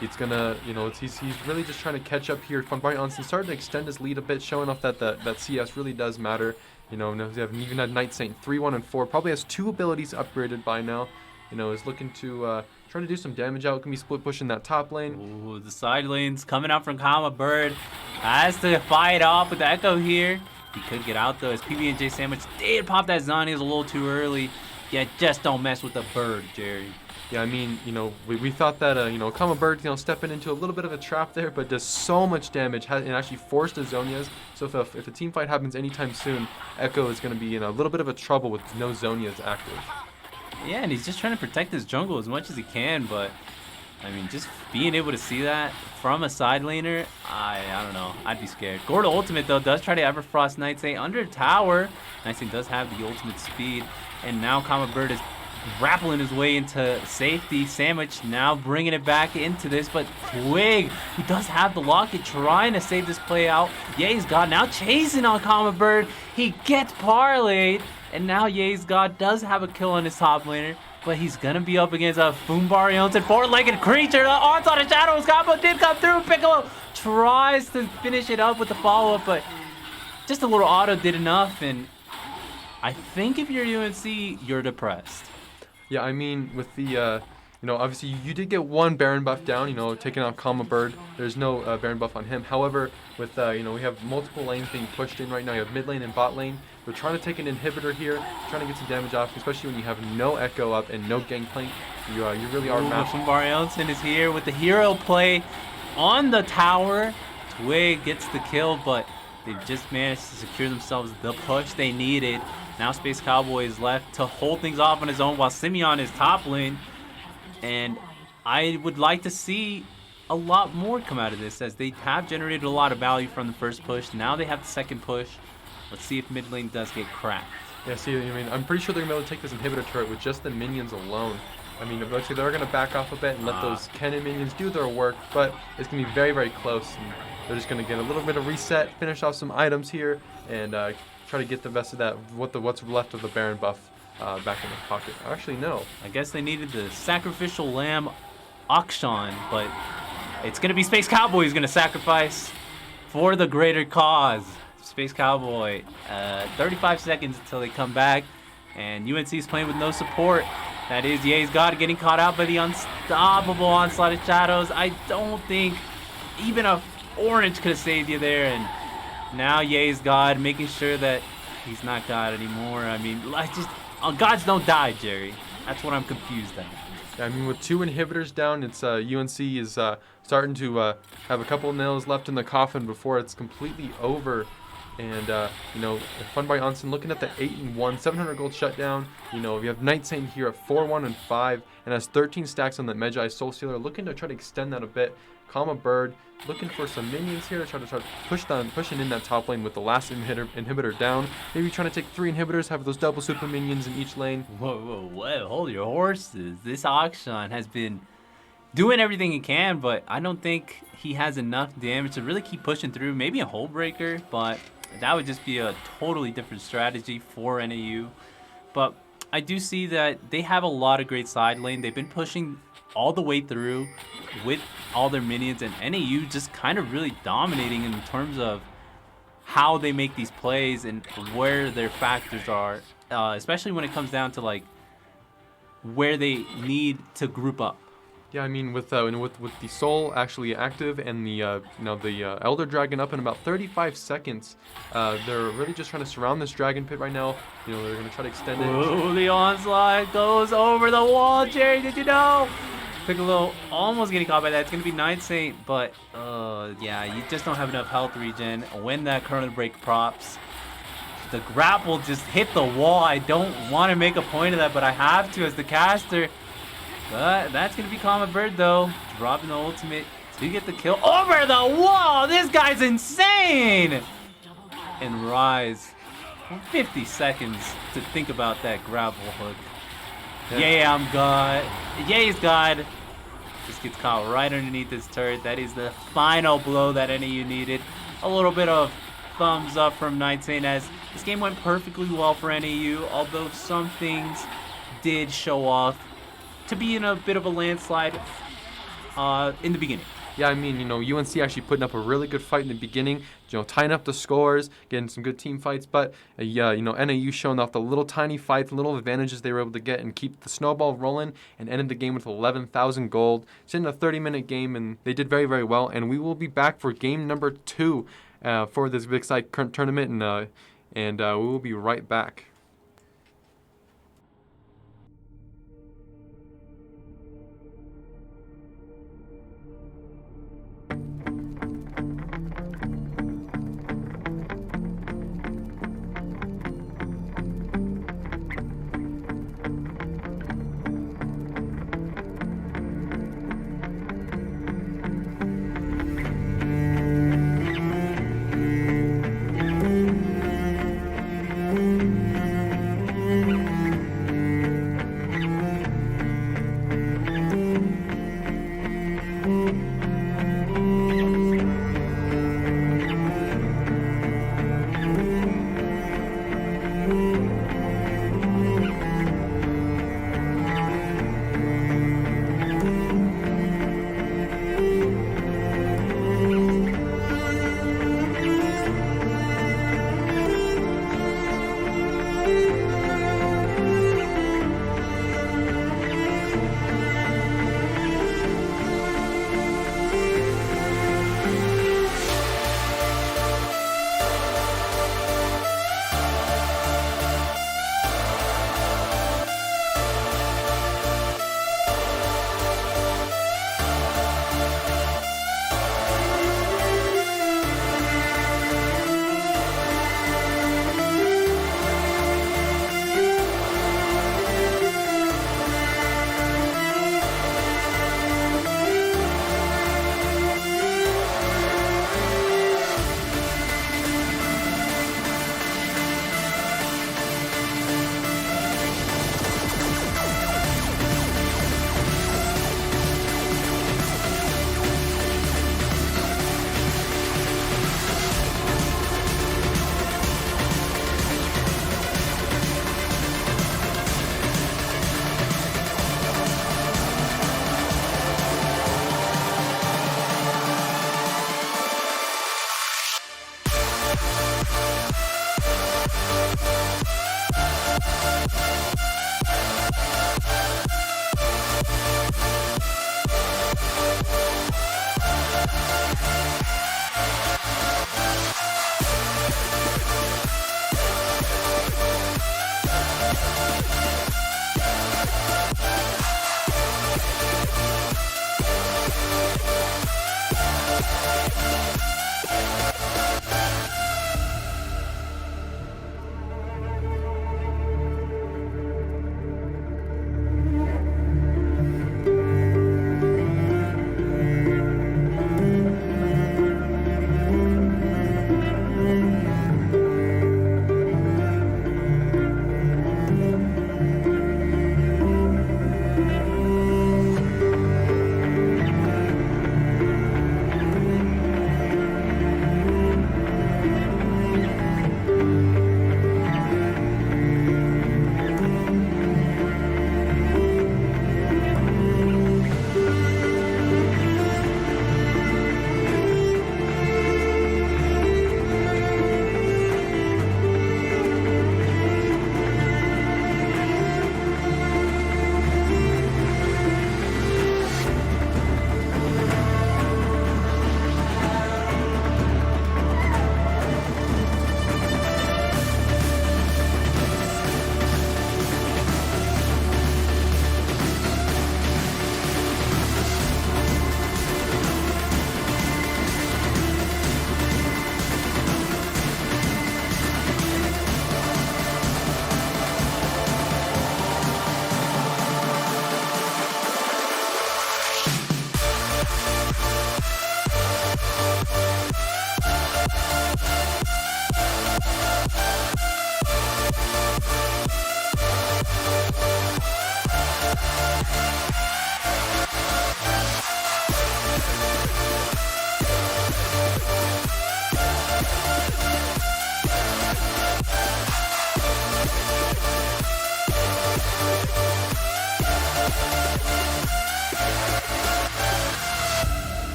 He's gonna, he's really just trying to catch up here. Funbari Onsen started to extend his lead a bit, showing off that CS really does matter. They have even had Night Saint 3, 1, and 4. Probably has 2 abilities upgraded by now. Is looking to try to do some damage out. Can be split pushing that top lane. Ooh, the side lanes coming out from Kama Bird. Has to fight off with the Echo here. He could get out though, as PB&J Sandwich did pop that Zani. A little too early. Yeah, just don't mess with the bird, Jerry. Yeah, I mean, we thought that, Kama Bird, stepping into a little bit of a trap there, but does so much damage and actually forced the Zonias. So if a team fight happens anytime soon, Echo is going to be in a little bit of a trouble with no Zonias active. Yeah, and he's just trying to protect his jungle as much as he can, but I mean, just being able to see that from a side laner, I don't know. I'd be scared. Gordo Ultimate, though, does try to Everfrost Night Saint under tower. Night Saint does have the ultimate speed, and now Kama Bird is grappling his way into safety. Sandwich now bringing it back into this, but Twig, who does have the locket, trying to save this play out. Ye's God now chasing on Common Bird. He gets parlayed, and now Ye's God does have a kill on his top laner, but he's gonna be up against a Fumbarion's and four-legged creature. The Onslaught of Shadows combo did come through. Piccolo tries to finish it up with the follow-up, but just a little auto did enough, and I think if you're UNC, you're depressed. Yeah, I mean, with the, obviously you did get one Baron buff down, taking out Kama Bird. There's no Baron buff on him. However, with, we have multiple lanes being pushed in right now. You have mid lane and bot lane. We're trying to take an inhibitor here, trying to get some damage off, especially when you have no Echo up and no Gangplank. You really are massive. Fumbarion's is here with the hero play on the tower. Twig gets the kill, but they've just managed to secure themselves the push they needed. Now Space Cowboy is left to hold things off on his own while Simeon is top lane. And I would like to see a lot more come out of this, as they have generated a lot of value from the first push. Now they have the second push. Let's see if mid lane does get cracked. Yeah, see, I'm pretty sure they're going to be able to take this inhibitor turret with just the minions alone. Eventually they're going to back off a bit and let those Kennen minions do their work, but it's going to be very, very close. And they're just going to get a little bit of reset, finish off some items here, and try to get the rest of that, what's left of the Baron buff back in the pocket. Actually, no. I guess they needed the sacrificial lamb auction, but it's going to be Space Cowboy who's going to sacrifice for the greater cause. Space Cowboy, 35 seconds until they come back, and UNC's playing with no support. That is Ye's God getting caught out by the unstoppable Onslaught of Shadows. I don't think even a orange could have saved you there, and now Ye's God making sure that he's not God anymore. Gods don't die, Jerry. That's what I'm confused at. Yeah, with two inhibitors down, it's UNC is starting to have a couple of nails left in the coffin before it's completely over. And Fun by Onsen looking at the 8-1, 700 gold shutdown. We have Night Saint here at 4-1 and 5, and has 13 stacks on the Magi Soul Stealer, looking to try to extend that a bit. Kama Bird looking for some minions here to try to pushing in that top lane with the last inhibitor down. Maybe trying to take 3 inhibitors, have those double super minions in each lane. Whoa, hold your horses. This auction has been doing everything he can, but I don't think he has enough damage to really keep pushing through. Maybe a Hull Breaker, but that would just be a totally different strategy for NAU. But I do see that they have a lot of great side lane. They've been pushing all the way through with all their minions, and NAU just kind of really dominating in terms of how they make these plays and where their factors are, especially when it comes down to like where they need to group up. Yeah, with the Soul actually active and the Elder Dragon up in about 35 seconds, they're really just trying to surround this Dragon Pit right now. They're going to try to extend it. Ooh, the onslaught goes over the wall, Jerry. Did you know? Piccolo almost getting caught by that. It's going to be Night Saint, but yeah, you just don't have enough health regen when that Chrono Break props. The grapple just hit the wall. I don't want to make a point of that, but I have to as the caster. But that's going to be Common Bird, though. Dropping the ultimate to get the kill over the wall. This guy's insane. And Rise, 50 seconds to think about that grapple hook. Yeah, I'm God. Ye's God. Just gets caught right underneath this turret. That is the final blow that NAU needed. A little bit of thumbs up from Night Saint, as this game went perfectly well for NAU, although some things did show off to be in a bit of a landslide in the beginning. Yeah, UNC actually putting up a really good fight in the beginning, tying up the scores, getting some good team fights, but NAU showing off the little tiny fights, little advantages they were able to get and keep the snowball rolling, and ended the game with 11,000 gold. It's in a 30-minute game, and they did very, very well, and we will be back for game number 2 for this Big Side current tournament, and we will be right back.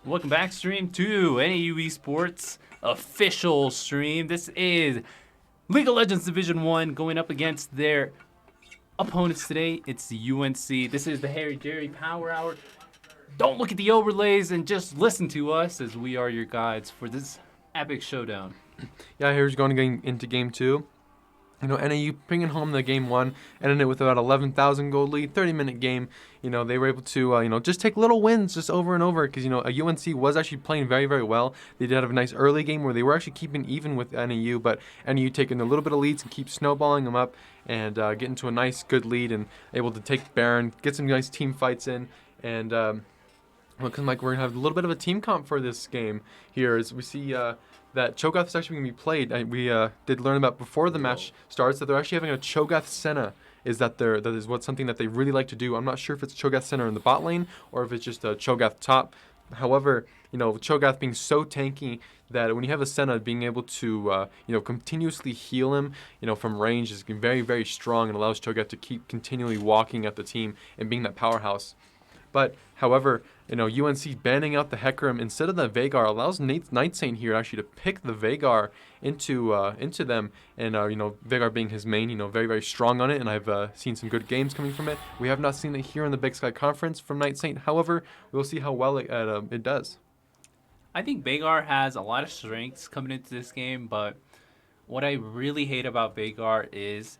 Welcome back, stream 2, NAU Esports official stream. This is League of Legends Division 1 going up against their opponents today. It's the UNC. This is the Harry Jerry Power Hour. Don't look at the overlays and just listen to us as we are your guides for this epic showdown. Yeah, here's going into game 2. NAU bringing home the game 1, ended it with about 11,000 gold lead, 30-minute game. They were able to, just take little wins just over and over because, UNC was actually playing very, very well. They did have a nice early game where they were actually keeping even with NAU, but NAU taking a little bit of leads and keep snowballing them up and getting to a nice, good lead and able to take Baron, get some nice team fights in, and looking like we're going to have a little bit of a team comp for this game here as we see that Cho'Gath is actually going to be played. We did learn about before the match starts that they're actually having a Cho'Gath Senna. That is something that they really like to do. I'm not sure if it's Cho'Gath Senna in the bot lane or if it's just a Cho'Gath top. However, Cho'Gath being so tanky that when you have a Senna being able to continuously heal him from range is very, very strong and allows Cho'Gath to keep continually walking at the team and being that powerhouse. But however, UNC banning out the Hecarim instead of the Veigar allows Night Saint here actually to pick the Veigar into them, and Veigar being his main, very, very strong on it, and I've seen some good games coming from it. We have not seen it here in the Big Sky Conference from Night Saint. However, we'll see how well it does. I think Veigar has a lot of strengths coming into this game, but what I really hate about Veigar is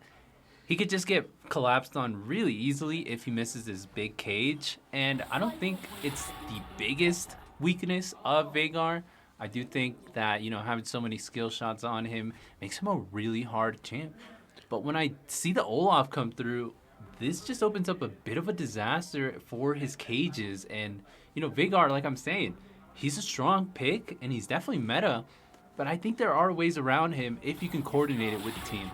he could just get collapsed on really easily if he misses his big cage. And I don't think it's the biggest weakness of Veigar. I do think that, having so many skill shots on him makes him a really hard champ. But when I see the Olaf come through, this just opens up a bit of a disaster for his cages. And, Veigar, like I'm saying, he's a strong pick and he's definitely meta. But I think there are ways around him if you can coordinate it with the team.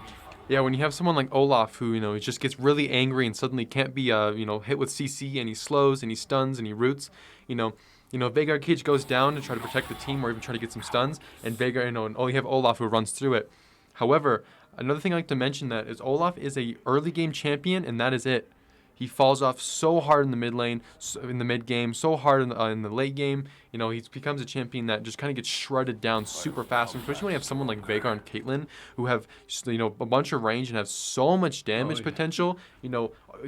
Yeah, when you have someone like Olaf who, he just gets really angry and suddenly can't be, hit with CC and he slows and he stuns and he roots, Veigar cage goes down to try to protect the team or even try to get some stuns, and Veigar, and you have Olaf who runs through it. However, another thing I like to mention that is Olaf is a early game champion, and that is it. He falls off so hard in the mid lane, in the mid game, so hard in the late game. He becomes a champion that just kind of gets shredded down super fast, especially when you have someone like Veigar and Caitlyn who have a bunch of range and have so much damage potential.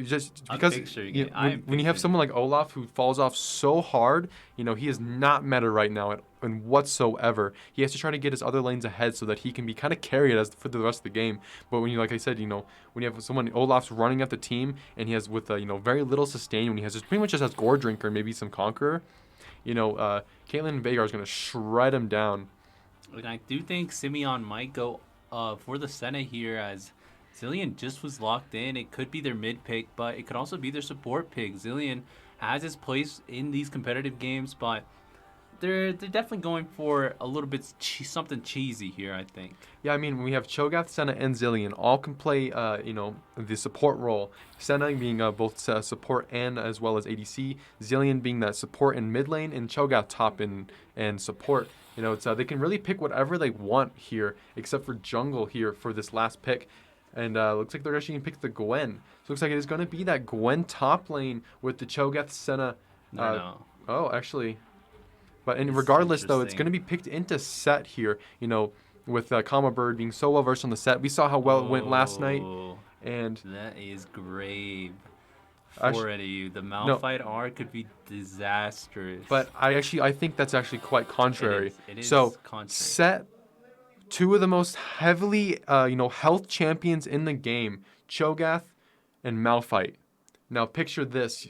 Just because when you have someone like Olaf who falls off so hard, he is not meta right now and whatsoever. He has to try to get his other lanes ahead so that he can be kind of carried for the rest of the game. But when like I said, when you have someone Olaf's running at the team and he has with very little sustain, when he has pretty much just has Gore Drinker and maybe some Conqueror, Caitlyn and Veigar is going to shred him down. And I do think Simeon might go for the Senna here as Zilean just was locked in. It could be their mid pick, but it could also be their support pick. Zilean has his place in these competitive games, but they're definitely going for a little bit something cheesy here, I think. Yeah, I mean, we have Cho'Gath, Senna, and Zilean all can play, the support role. Senna being both support and as well as ADC. Zilean being that support in mid lane, and Cho'Gath top and support. They can really pick whatever they want here, except for jungle here for this last pick. And looks like they're actually going to pick the Gwen. So it looks like it is going to be that Gwen top lane with the Cho'Gath, Senna. No. Oh, actually. But regardless, though, it's going to be picked into set here, with Kama Bird being so well versed on the set. We saw how well it went last night. And that is grave for NAU. The Malphite R could be disastrous. But I think that's actually quite contrary. It is so contrary. Set, two of the most heavily, health champions in the game, Cho'Gath and Malphite. Now picture this,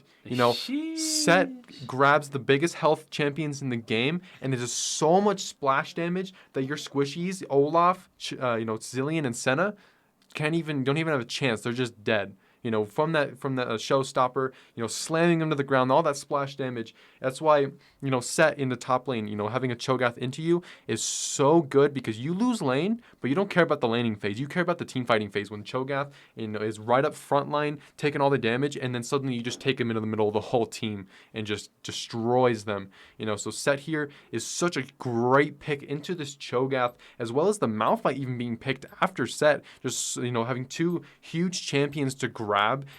Set grabs the biggest health champions in the game, and it does so much splash damage that your squishies, Olaf, Zilean, and Senna, don't even have a chance. They're just dead. From that showstopper, slamming them to the ground, all that splash damage. That's why, Set in the top lane, having a Cho'Gath into you is so good because you lose lane, but you don't care about the laning phase. You care about the team fighting phase when Cho'Gath, is right up front line, taking all the damage, and then suddenly you just take him into the middle of the whole team and just destroys them. So Set here is such a great pick into this Cho'Gath, as well as the Malphite even being picked after Set. Just, having two huge champions to grab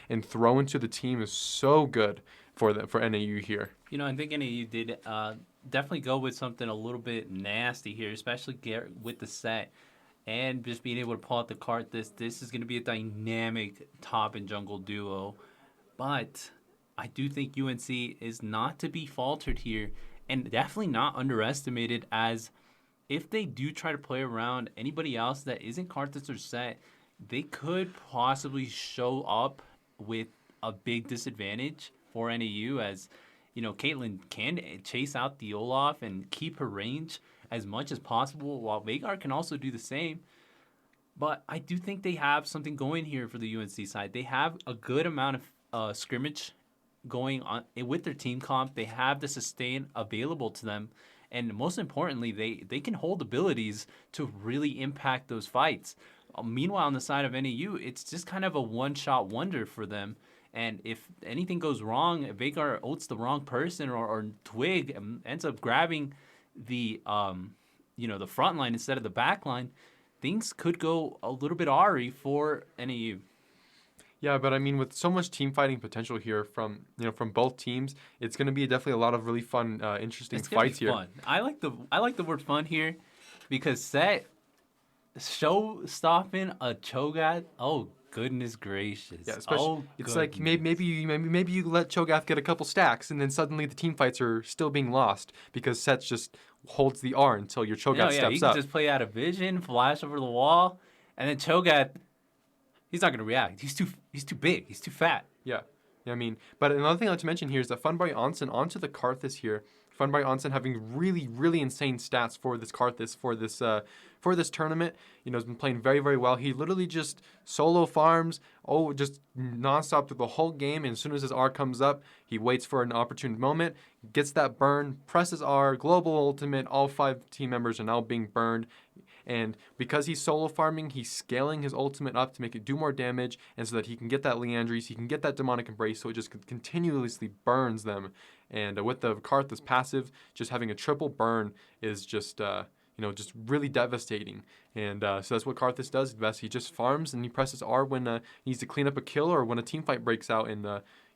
and throw into the team is so good. for NAU here. You know, I think NAU did definitely go with something a little bit nasty here, especially with the set and just being able to pull out the card. This is going to be a dynamic top and jungle duo, but I do think UNC is not to be faltered here, and definitely not underestimated, as if they do try to play around anybody else that isn't Karthus or Set, they could possibly show up with a big disadvantage for NAU, as you know, Caitlyn can chase out the Olaf and keep her range as much as possible, while Vhagar can also do the same. But I do think they have something going here for the UNC side. They have a good amount of scrimmage going on with their team comp. They have the sustain available to them. And most importantly, they can hold abilities to really impact those fights. Meanwhile, on the side of NAU, it's just kind of a one-shot wonder for them. And if anything goes wrong, if Vhagar ults the wrong person, or Twig ends up grabbing the the front line instead of the back line, things could go a little bit awry for NAU. Yeah, but I mean, with so much team fighting potential here from both teams, it's going to be definitely a lot of really fun, interesting fights here. Fun. I like the word fun here, because Set show stopping a Cho'Gath. Oh goodness gracious! Yeah, especially it's like maybe you let Cho'Gath get a couple stacks, and then suddenly the team fights are still being lost because Set just holds the R until your Cho'Gath steps up. You can just play out of vision, flash over the wall, and then Cho'Gath. He's not going to react. He's too big. He's too fat. Yeah, I mean, but another thing I'd like to mention here is that Funbury Onsen onto the Karthus here. Funbury Onsen having really, really insane stats for this Karthus for this tournament. You know, has been playing very, very well. He literally just solo farms, just nonstop through the whole game. And as soon as his R comes up, he waits for an opportune moment, gets that burn, presses R, global ultimate. All 5 team members are now being burned. And because he's solo farming, he's scaling his ultimate up to make it do more damage, and so that he can get that Leandries, he can get that Demonic Embrace, so it just continuously burns them. And with the Karthus passive, just having a triple burn is just just really devastating. And so that's what Karthus does best. He just farms and he presses R when he needs to clean up a kill, or when a team fight breaks out and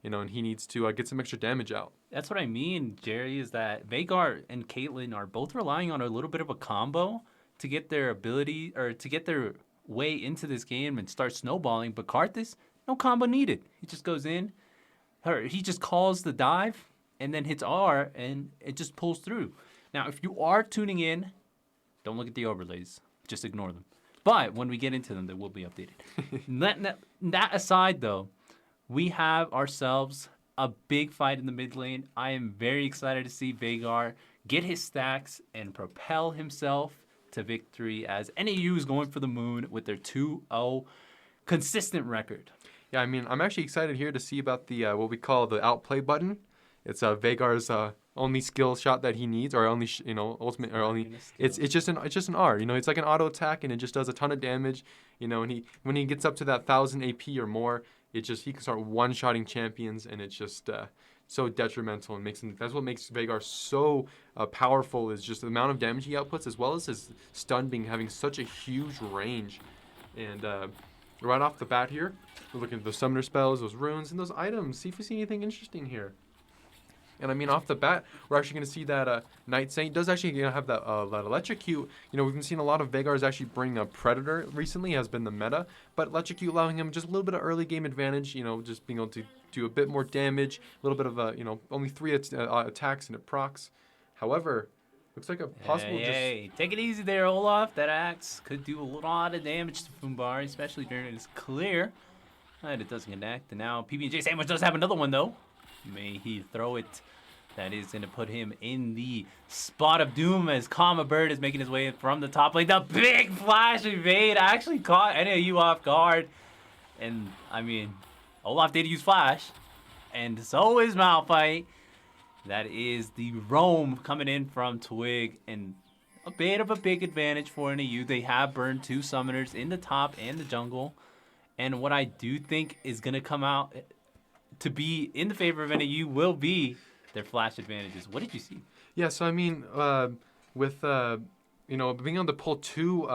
and he needs to get some extra damage out. That's what I mean, Jerry, is that Vhagar and Caitlyn are both relying on a little bit of a combo to get their ability, or to get their way into this game and start snowballing. But Karthus, no combo needed. He just goes in, he just calls the dive and then hits R, and it just pulls through. Now, if you are tuning in, don't look at the overlays. Just ignore them. But when we get into them, they will be updated. That aside, though, we have ourselves a big fight in the mid lane. I am very excited to see Vhagar get his stacks and propel himself to victory, as NAU is going for the moon with their 2-0 consistent record. Yeah, I mean, I'm actually excited here to see about the what we call the outplay button. It's Vhagar's only skill shot that he needs, or only ultimate, or only it's just an R. It's like an auto attack, and it just does a ton of damage. And when he gets up to that 1,000 AP or more, he can start one-shotting champions, and it's just so detrimental, and that's what makes Vhagar so powerful, is just the amount of damage he outputs, as well as his stun having such a huge range. And right off the bat here, we're looking at those summoner spells, those runes, and those items. See if we see anything interesting here. And I mean, off the bat, we're actually going to see that Night Saint does actually have that electrocute. We've been seeing a lot of Vhagar's actually bring a Predator recently, has been the meta, but electrocute allowing him just a little bit of early game advantage. Just being able to do a bit more damage, a little bit of only 3 attacks and it procs. However, looks like a possible take it easy there, Olaf. That axe could do a lot of damage to Funbury, especially during his clear. And it doesn't connect. And now PB&J Sandwich does have another one, though. May he throw it. That is going to put him in the spot of doom, as Kama Bird is making his way from the top lane. The big flash evade actually caught NAU off guard. And, I mean, Olaf did use flash. And so is Malphite. That is the roam coming in from Twig. And a bit of a big advantage for NAU. They have burned 2 summoners in the top and the jungle. And what I do think is going to come out to be in the favor of NAU will be their flash advantages. What did you see? Yeah, so I mean, with being able to pull two,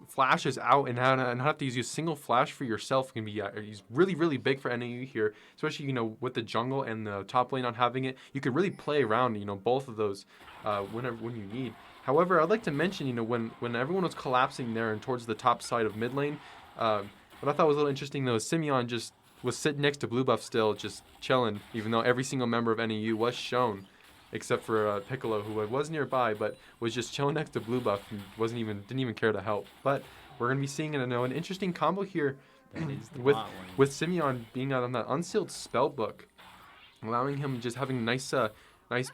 flashes out and not have to use a single flash for yourself can be is really, really big for NAU here, especially, with the jungle and the top lane not having it. You could really play around, both of those when you need. However, I'd like to mention, when everyone was collapsing there and towards the top side of mid lane, what I thought was a little interesting, though, is Simeon just was sitting next to Blue Buff still, just chilling, even though every single member of NAU was shown except for Piccolo, who was nearby, but was just chilling next to Blue Buff and didn't even care to help. But we're gonna be seeing an interesting combo here with Simeon being out on that unsealed spell book, allowing him just having nice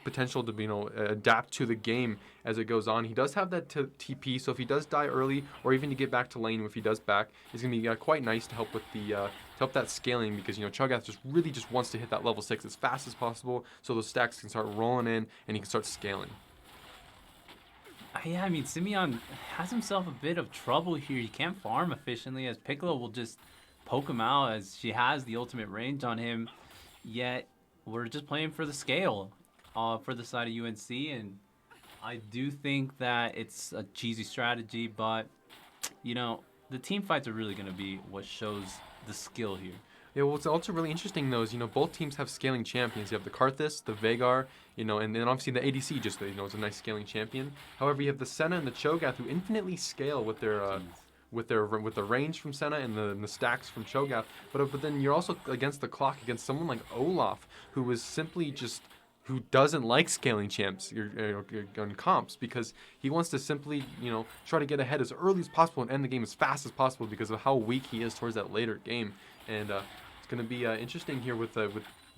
potential to adapt to the game as it goes on. He does have that TP, so if he does die early or even to get back to lane if he does back, it's gonna be quite nice to help with the that scaling, because Cho'Gath just wants to hit that level 6 as fast as possible so those stacks can start rolling in and he can start scaling. Yeah, I mean, Simeon has himself a bit of trouble here. He can't farm efficiently as Piccolo will just poke him out as she has the ultimate range on him. Yet we're just playing for the scale for the side of UNC, and I do think that it's a cheesy strategy, but the team fights are really going to be what shows the skill here. Yeah, what's also really interesting, though, is, both teams have scaling champions. You have the Karthus, the Veigar, and then obviously the ADC just, is a nice scaling champion. However, you have the Senna and the Cho'Gath who infinitely scale with their the range from Senna and the stacks from Cho'Gath. But then you're also against the clock against someone like Olaf, who is simply just who doesn't like scaling champs on comps, because he wants to simply try to get ahead as early as possible and end the game as fast as possible because of how weak he is towards that later game. And it's going to be interesting here with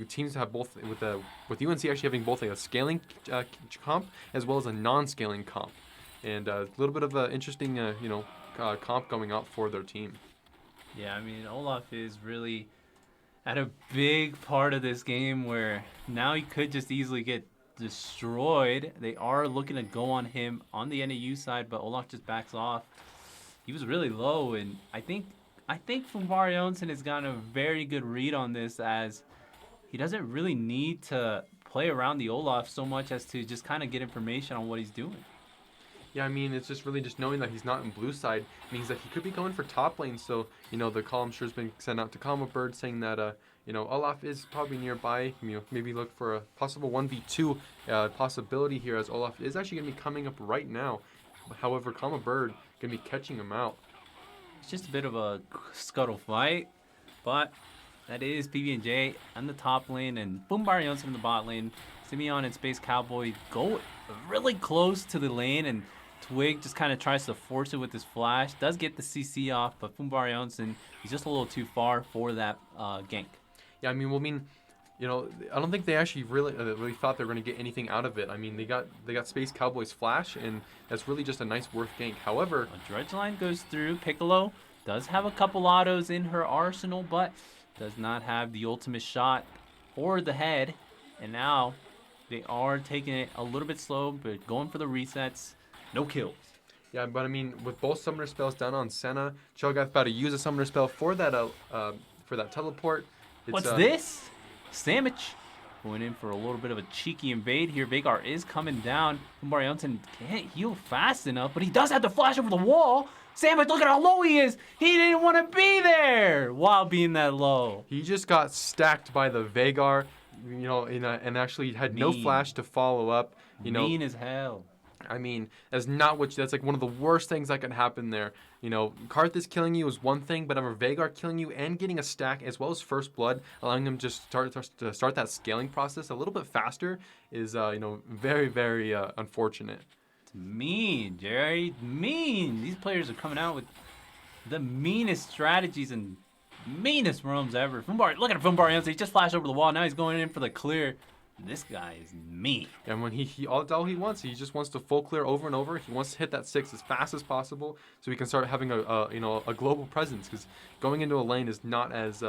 teams that have both with UNC actually having both a scaling comp as well as a non-scaling comp, and a little bit of an interesting comp going out for their team. Yeah, I mean, Olaf is really at a big part of this game where now he could just easily get destroyed. They are looking to go on him on the NAU side, but Olaf just backs off. He was really low, and I think Lumberjax has gotten a very good read on this, as he doesn't really need to play around the Olaf so much as to just kind of get information on what he's doing. Yeah, I mean, it's just really just knowing that he's not in blue side means that he could be going for top lane. So, the call I'm sure has been sent out to Combo Bird saying that, Olaf is probably nearby. Maybe look for a possible 1v2 possibility here, as Olaf is actually going to be coming up right now. However, Combo Bird going to be catching him out. It's just a bit of a scuttle fight, but that is PB&J on the top lane and Lumberjax in the bot lane. Simeon and Space Cowboy go really close to the lane, and Twig just kind of tries to force it with his flash. Does get the CC off, but Lumberjax, he's just a little too far for that gank. Yeah, I don't think they actually really thought they were going to get anything out of it. I mean, they got Space Cowboy's flash, and that's really just a nice worth gank. However, a dredge line goes through. Piccolo does have a couple autos in her arsenal, but does not have the ultimate shot or the head. And now they are taking it a little bit slow, but going for the resets. No kills. Yeah, but I mean, with both summoner spells down on Senna, Cho'Gath about to use a summoner spell for that teleport. What's this? Sandwich going in for a little bit of a cheeky invade here. Veigar is coming down. Lumberjax can't heal fast enough, but he does have to flash over the wall. Sandwich, look at how low he is. He didn't want to be there while being that low. He just got stacked by the Veigar, and actually had no flash to follow up. Mean as hell. I mean, that's like one of the worst things that can happen there. Karthus killing you is one thing, but Veigar killing you and getting a stack as well as first blood, allowing him to start that scaling process a little bit faster is, very, very unfortunate. It's mean, Jerry. Mean. These players are coming out with the meanest strategies and meanest roams ever. Look at Lumberjax. He just flashed over the wall. Now he's going in for the clear. This guy is mean. And when all he wants, he just wants to full clear over and over. He wants to hit that 6 as fast as possible so he can start having a global presence. Because going into a lane is not as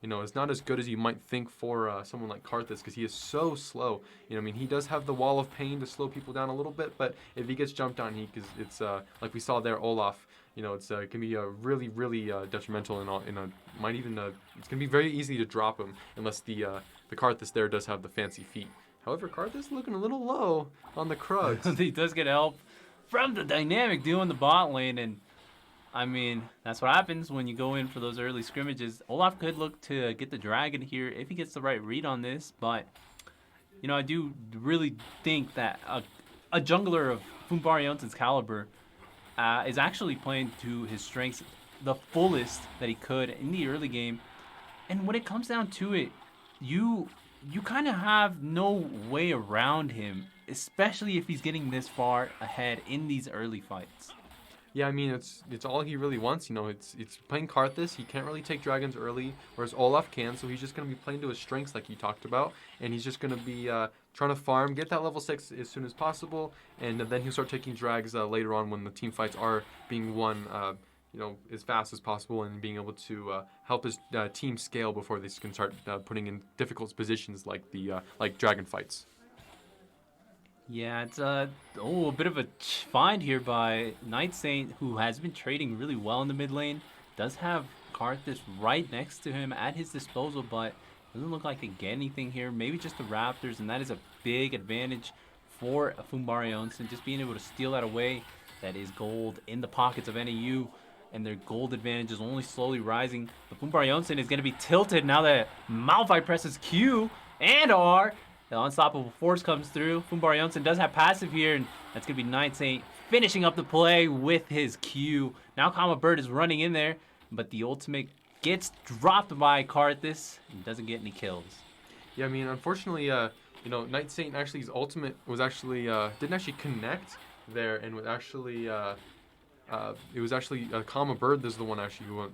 is not as good as you might think for someone like Karthus, because he is so slow. He does have the wall of pain to slow people down a little bit, but if he gets jumped on, it's like we saw there, Olaf. It can be really, really detrimental it's gonna be very easy to drop him unless the Karthus there does have the fancy feet. However, Karthus looking a little low on the Krugs. He does get help from the dynamic duo in the bot lane. And I mean, that's what happens when you go in for those early scrimmages. Olaf could look to get the dragon here if he gets the right read on this, but I do really think that a jungler of Fumbarion's caliber is actually playing to his strengths the fullest that he could in the early game. And when it comes down to it, you kind of have no way around him, especially if he's getting this far ahead in these early fights. Yeah, I mean, it's all he really wants. It's playing Karthus. He can't really take dragons early, whereas Olaf can. So he's just going to be playing to his strengths, like you talked about, and he's just going to be trying to farm, get that level 6 as soon as possible, and then he'll start taking drags later on when the team fights are being won, as fast as possible, and being able to help his team scale before they can start putting in difficult positions like the dragon fights. Yeah, it's a bit of a find here by Night Saint, who has been trading really well in the mid lane. Does have Karthus right next to him at his disposal, but doesn't look like they get anything here. Maybe just the Raptors, and that is a big advantage for Fumbarion's, and just being able to steal that away. That is gold in the pockets of NAU, and their gold advantage is only slowly rising. But Fumbarion's is going to be tilted now that Malphite presses Q and R. The unstoppable force comes through. Fumbarion's does have passive here, and that's going to be Night Saint finishing up the play with his Q. Now Kama Bird is running in there, but the ultimate gets dropped by Karthus and doesn't get any kills. Yeah, I mean, unfortunately, Night Saint actually, his ultimate was actually didn't actually connect there, and was actually it was actually Kama Bird. This is the one actually who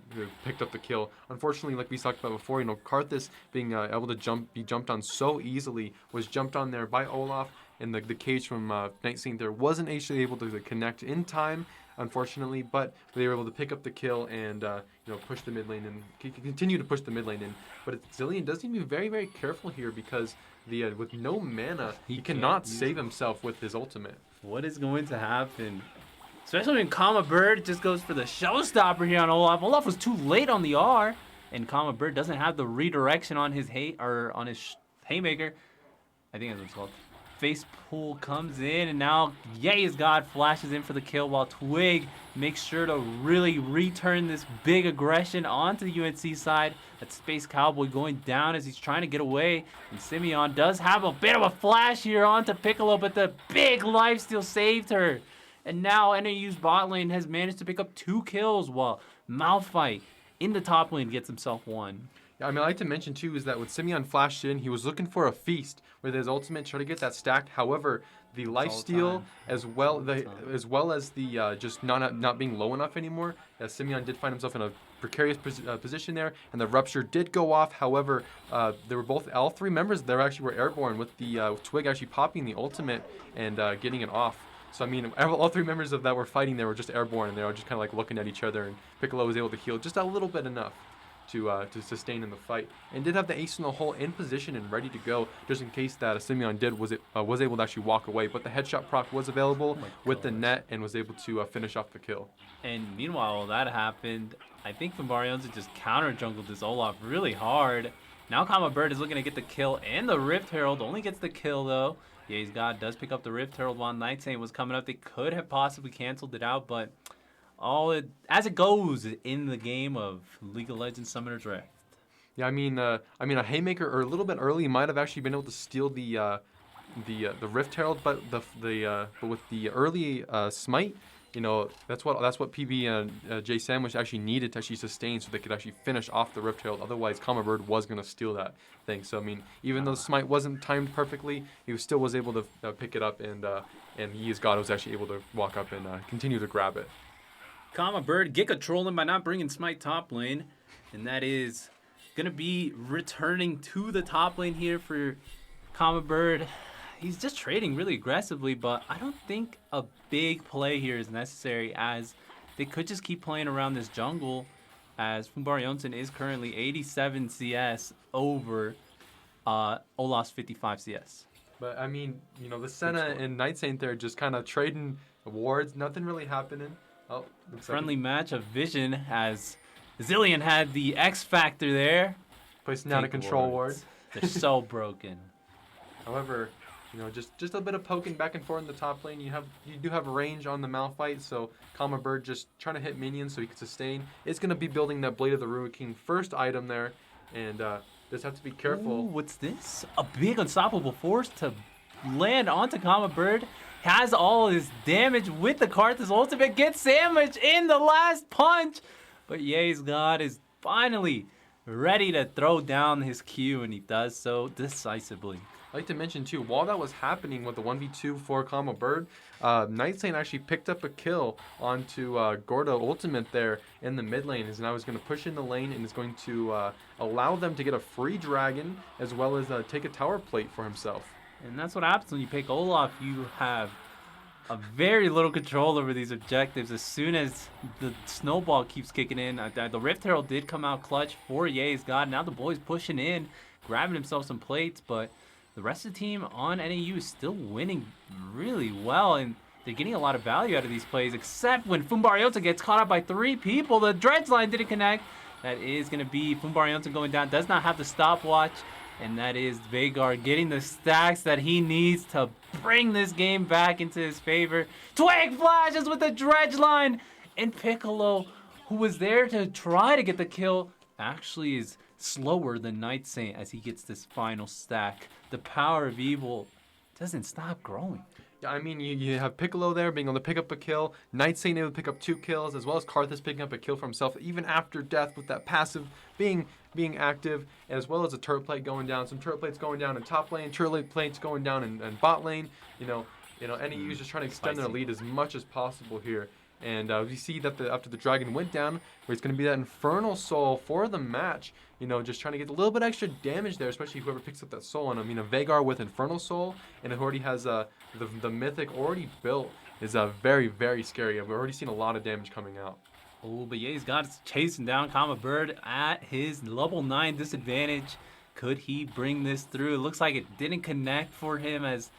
picked up the kill. Unfortunately, like we talked about before, Karthus being able to be jumped on so easily, was jumped on there by Olaf, and the cage from Night Saint there wasn't actually able to connect in time, unfortunately, but they were able to pick up the kill and push the mid lane and continue to push the mid lane in. But Zilean does need to be very, very careful here because with no mana, he cannot save himself with his ultimate. What is going to happen? Especially when Kama Bird just goes for the showstopper here on Olaf. Olaf was too late on the R, and Kama Bird doesn't have the redirection on his haymaker. I think that's what it's called. Face pull comes in, and now Ye's God flashes in for the kill while Twig makes sure to really return this big aggression onto the UNC side. That Space Cowboy going down as he's trying to get away, and Simeon does have a bit of a flash here onto Piccolo, but the big lifesteal saved her. And now NAU's bot lane has managed to pick up 2 kills while Malphite in the top lane gets himself 1. Yeah, I mean, I like to mention too is that when Simeon flashed in, he was looking for a feast with his ultimate, try to get that stacked. However, the lifesteal as well as the just not being low enough anymore, Simeon did find himself in a precarious position there, and the rupture did go off. However, there were all 3 members there actually were airborne with the Twig actually popping the ultimate and getting it off. So, I mean, all 3 members of that were fighting there were just airborne, and they were just kind of like looking at each other, and Piccolo was able to heal just a little bit enough to sustain in the fight, and did have the ace in the hole in position and ready to go, just in case that Simeon was able to actually walk away. But the headshot proc was available with the net and was able to finish off the kill. And meanwhile, while that happened, I think Fumbarion's just counter-jungled this Olaf really hard. Now Kama Bird is looking to get the kill, and the Rift Herald only gets the kill, though. Ye's God does pick up the Rift Herald while Night Saint was coming up. They could have possibly canceled it out, but as it goes in the game of League of Legends Summoner's Rift. Yeah, I mean a haymaker or a little bit early might have actually been able to steal the Rift Herald, but with the early smite, that's what PB and J Sandwich actually needed to actually sustain so they could actually finish off the Rift Herald. Otherwise, Kama Bird was going to steal that thing. So I mean, even though the smite wasn't timed perfectly, he still was able to pick it up, and Ye's God was actually able to walk up and continue to grab it. Kama Bird get controlling by not bringing Smite top lane, and that is going to be returning to the top lane here for Kama Bird. He's just trading really aggressively, but I don't think a big play here is necessary, as they could just keep playing around this jungle, as Fumbarion's is currently 87 CS over Olaf's 55 CS. But I mean, the Senna and Night Saint there just kind of trading wards, nothing really happening. Oh, friendly match of Vision, as Zilean had the X Factor there. Placing down a control ward. They're so broken. However, You know, just a bit of poking back and forth in the top lane. You do have range on the Malphite, so Kama Bird just trying to hit minions so he can sustain. It's going to be building that Blade of the Ruined King first item there, and just have to be careful. Ooh, what's this? A big unstoppable force to land onto Kama Bird. Has all his damage with the Karthus ultimate. Gets sandwiched in the last punch. But Ye's God is finally ready to throw down his Q, and he does so decisively. I'd like to mention too, while that was happening with the 1v2 for Kama Bird, Night Saint actually picked up a kill onto Gordo Ultimate there in the mid lane. Is now is going to push in the lane and is going to allow them to get a free dragon as well as take a tower plate for himself. And that's what happens when you pick Olaf. You have a very little control over these objectives. As soon as the snowball keeps kicking in, the Rift Herald did come out clutch for Ye's God. Now the boy's pushing in, grabbing himself some plates, but the rest of the team on NAU is still winning really well, and they're getting a lot of value out of these plays, except when Fumbariosa gets caught up by 3 people. The dredge line didn't connect. That is going to be Fumbariosa going down. Does not have the stopwatch, and that is Veigar getting the stacks that he needs to bring this game back into his favor. Twig flashes with the dredge line, and Piccolo, who was there to try to get the kill, actually is slower than Night Saint as he gets this final stack. The power of evil doesn't stop growing. Yeah, I mean, you have Piccolo there being able to pick up a kill, Night Saint able to pick up 2 kills, as well as Karthus picking up a kill for himself, even after death with that passive being active, as well as a turret plate going down. Some turret plates going down in top lane, turret plates going down in bot lane. You know, NAU is just trying to extend their lead as much as possible here. And we see that after the dragon went down, where it's going to be that Infernal Soul for the match, you know, just trying to get a little bit extra damage there, especially whoever picks up that soul on him. You know, Veigar with Infernal Soul, and it already has the Mythic already built, is very, very scary. We've already seen a lot of damage coming out. Oh, but Ye's God is chasing down Kama Bird at his level 9 disadvantage. Could he bring this through? It looks like it didn't connect for him, as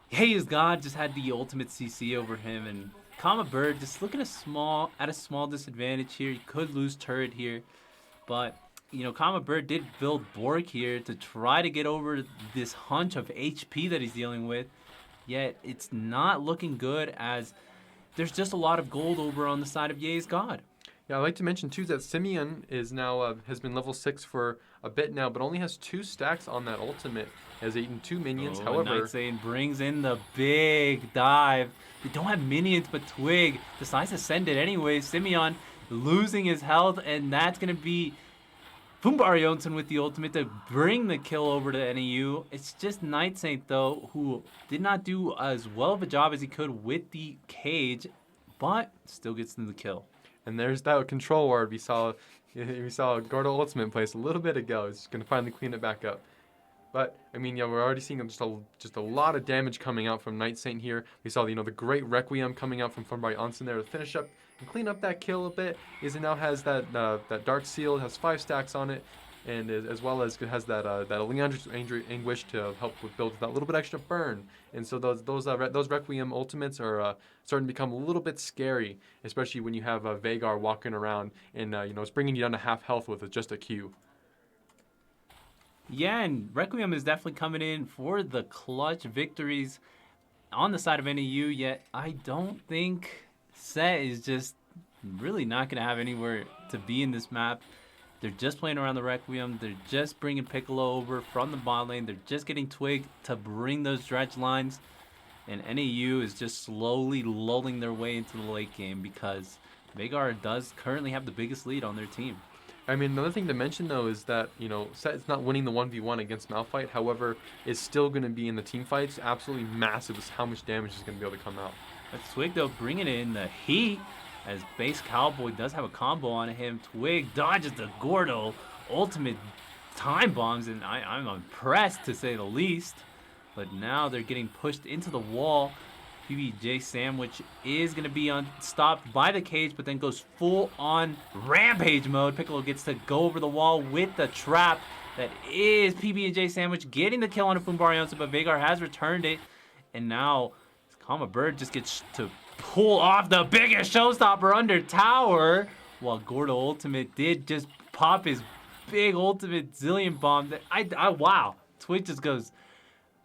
Ye's God just had the ultimate CC over him, and Kama Bird just looking at a small disadvantage here. He could lose turret here, but you know, Kama Bird did build Bork here to try to get over this hunch of HP that he's dealing with. Yet it's not looking good, as there's just a lot of gold over on the side of Ye's God. Yeah, I'd like to mention too that Simeon is now has been level 6 for a bit now, but only has 2 stacks on that ultimate. Has eaten 2 minions. However, Night Saint brings in the big dive. They don't have minions, but Twig decides to send it anyway. Simeon losing his health, and that's gonna be Fumbariosa with the ultimate to bring the kill over to NAU. It's just Night Saint though, who did not do as well of a job as he could with the cage, but still gets the kill. And there's that control ward we saw Gordo Ultimate place a little bit ago. He's going to finally clean it back up. But, I mean, yeah, we're already seeing just a lot of damage coming out from Night Saint here. We saw, the great Requiem coming out from Fumbariosa there to finish up and clean up that kill a bit. It now has that Dark Seal, it has 5 stacks on it, and as well as it has that Leander's Anguish to help build that little bit extra burn. And so those Requiem ultimates are starting to become a little bit scary, especially when you have Veigar walking around and it's bringing you down to half health with just a Q. Yeah, and Requiem is definitely coming in for the clutch victories on the side of NAU, yet I don't think Set is just really not going to have anywhere to be in this map. They're just playing around the Requiem. They're just bringing Piccolo over from the bot lane. They're just getting Twig to bring those dredge lines. And NAU is just slowly lulling their way into the late game, because Veigar does currently have the biggest lead on their team. I mean, another thing to mention, though, is that, Set is not winning the 1v1 against Malphite. However, is still going to be in the team fights. Absolutely massive is how much damage is going to be able to come out. That's Twig, though, bringing in the heat, as base Cowboy does have a combo on him. Twig dodges the Gordo ultimate time bombs, and I'm impressed, to say the least. But now they're getting pushed into the wall. PBJ Sandwich is going to be stopped by the cage, but then goes full on rampage mode. Piccolo gets to go over the wall with the trap. That is PB&J Sandwich getting the kill on a Fumbariosa, but Veigar has returned it. And now Kama Bird just gets to pull off the biggest showstopper under tower, while Gordo Ultimate did just pop his big ultimate zillion bomb. Wow. Twitch just goes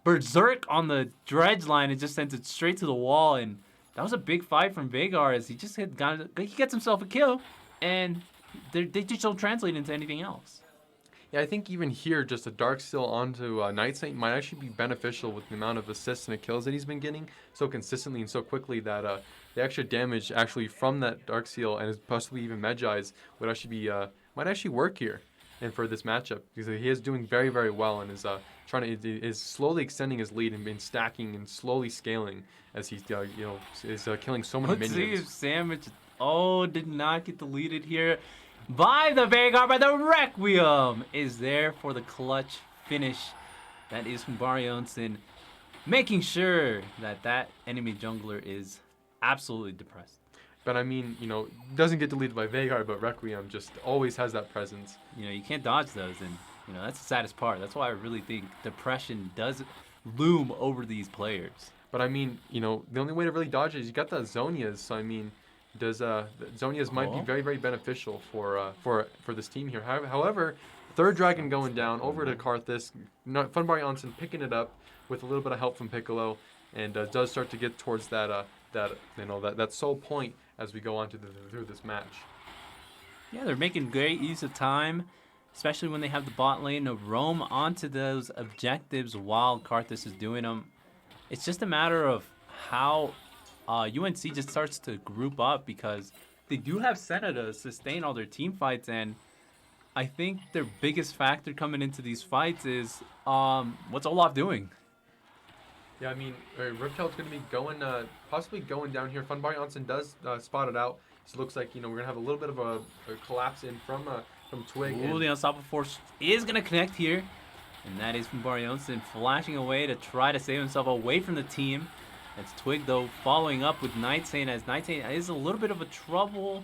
berserk on the dredge line and just sent it straight to the wall. And that was a big fight from Vagar as he just he gets himself a kill, and they just don't translate into anything else. Yeah, I think even here, just a Dark Steel onto Night Saint might actually be beneficial with the amount of assists and kills that he's been getting so consistently and so quickly that the extra damage actually from that Dark Steel and possibly even Medjai's would actually be might actually work here and for this matchup because he is doing very very well and is is slowly extending his lead and been stacking and slowly scaling as he's is killing so many Let's minions. see if Sandwich did not get deleted here by the Vagar, but the Requiem is there for the clutch finish. That is from Barionson, making sure that enemy jungler is absolutely depressed. But I mean, doesn't get deleted by Vagar, but Requiem just always has that presence. You can't dodge those, and that's the saddest part. That's why I really think depression does loom over these players. But I mean, the only way to really dodge it is you got the Zonias. So I mean, Zonias might be very very beneficial for this team here. However, third dragon going down over to Karthus. Funbari Onsen picking it up with a little bit of help from Piccolo, and does start to get towards that soul point as we go on through this match. Yeah, they're making great use of time, especially when they have the bot lane to roam onto those objectives while Karthus is doing them. It's just a matter of how UNC just starts to group up because they do have Senna to sustain all their team fights, and I think their biggest factor coming into these fights is what's Olaf doing? Yeah, I mean, Riptail's going to be possibly going down here. Funbari Onsen does spot it out. So it looks like, we're going to have a little bit of a collapse in from Twig. Ooh, the Unstoppable Force is going to connect here. And that is from Barionson flashing away to try to save himself away from the team. That's Twig, though, following up with Night Saint, as Night Saint is a little bit of a trouble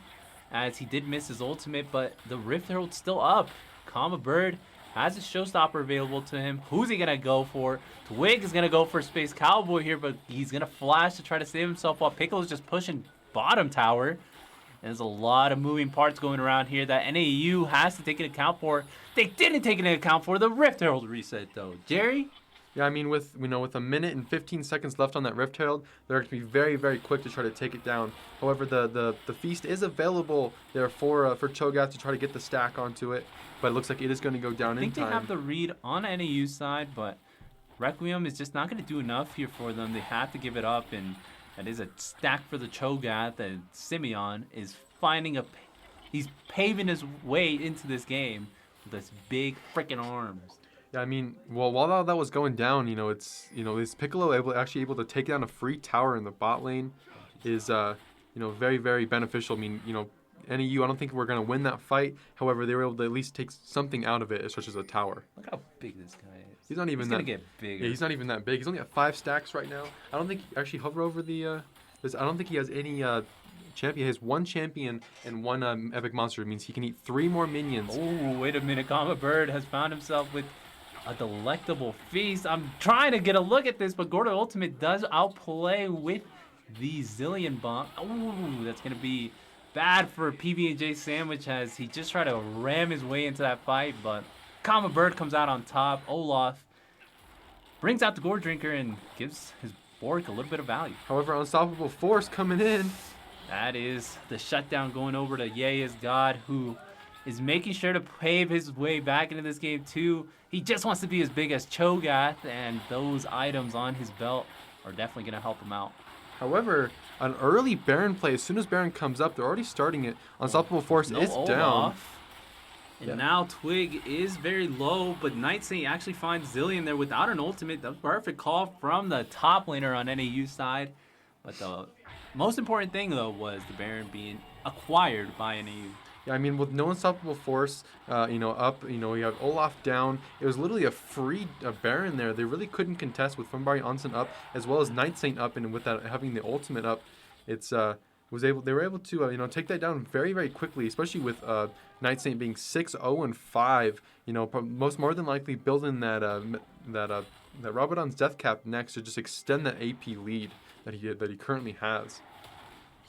as he did miss his ultimate, but the Rift Herald's still up. Kama Bird has a showstopper available to him. Who's he going to go for? Twig is going to go for Space Cowboy here, but he's going to flash to try to save himself while Piccolo's just pushing bottom tower. There's a lot of moving parts going around here that NAU has to take into account for. They didn't take into account for the Rift Herald reset, though. Jerry? Yeah, I mean, with a minute and 15 seconds left on that Rift Herald, they're going to be very, very quick to try to take it down. However, the feast is available there for Cho'Gath to try to get the stack onto it, but it looks like it is going to go down in time. I think they have the read on NAU's side, but Requiem is just not going to do enough here for them. They have to give it up, and that is a stack for the Cho'Gath, and Simeon is he's paving his way into this game with this big freaking arms. Yeah, I mean, well, while that was going down, is Piccolo actually able to take down a free tower in the bot lane is very very beneficial. I mean, NAU, I don't think we're gonna win that fight. However, they were able to at least take something out of it, such as a tower. Look how big this guy is. He's not even gonna get bigger. Yeah, he's not even that big. He's only at 5 stacks right now. I don't think he actually hover over the. I don't think he has any champion. He has 1 champion and 1 epic monster. It means he can eat 3 more minions. Oh, wait a minute! Kama Bird has found himself with a delectable feast. I'm trying to get a look at this, but Gordo Ultimate does outplay with the Zillion Bomb. Ooh, that's going to be bad for PB&J Sandwich as he just tried to ram his way into that fight, but Kama Bird comes out on top. Olaf brings out the Gore Drinker and gives his Bork a little bit of value. However, Unstoppable Force coming in. That is the shutdown going over to Yea's God, who is making sure to pave his way back into this game too. He just wants to be as big as Cho'Gath, and those items on his belt are definitely going to help him out. However, an early Baron play, as soon as Baron comes up, they're already starting it. Unstoppable Force is down. And now Twig is very low, but Night Saint actually finds Zillion there without an ultimate. That was a perfect call from the top laner on NAU's side. But the most important thing, though, was the Baron being acquired by NAU. Yeah, I mean, with no Unstoppable Force, up, you have Olaf down. It was literally a free Baron there. They really couldn't contest with Funbari Onsen up, as well as Night Saint up, and with that having the ultimate up, they were able to take that down very very quickly, especially with Night Saint being 6-0-5. More than likely building that Rabadon's Death Cap next to just extend that AP lead that he currently has.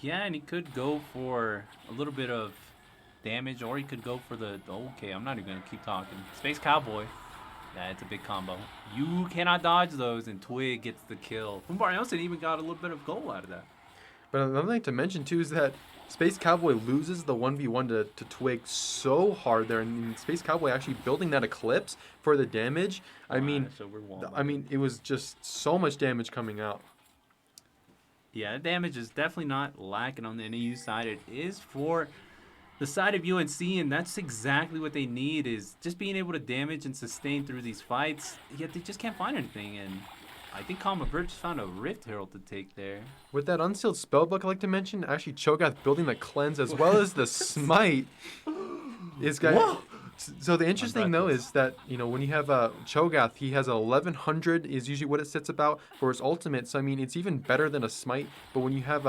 Yeah, and he could go for a little bit of damage, or he could go for the... Okay, I'm not even going to keep talking. Space Cowboy That's a big combo. You cannot dodge those, and Twig gets the kill. Lumberjax even got a little bit of goal out of that. But another thing to mention too is that Space Cowboy loses the 1v1 to Twig so hard there, and Space Cowboy actually building that Eclipse for the damage. So we're one I mean, it was just so much damage coming out. Yeah, the damage is definitely not lacking on the NAU side. It is for the side of UNC, and that's exactly what they need, is just being able to damage and sustain through these fights. Yet they just can't find anything, and I think Kama Bird just found a Rift Herald to take there. With that unsealed spellbook, I like to mention, actually Cho'Gath building the cleanse as well as the smite is going. So the interesting though is that when you have Cho'Gath, he has a 1100 is usually what it sits about for his ultimate. So I mean it's even better than a smite. But when you have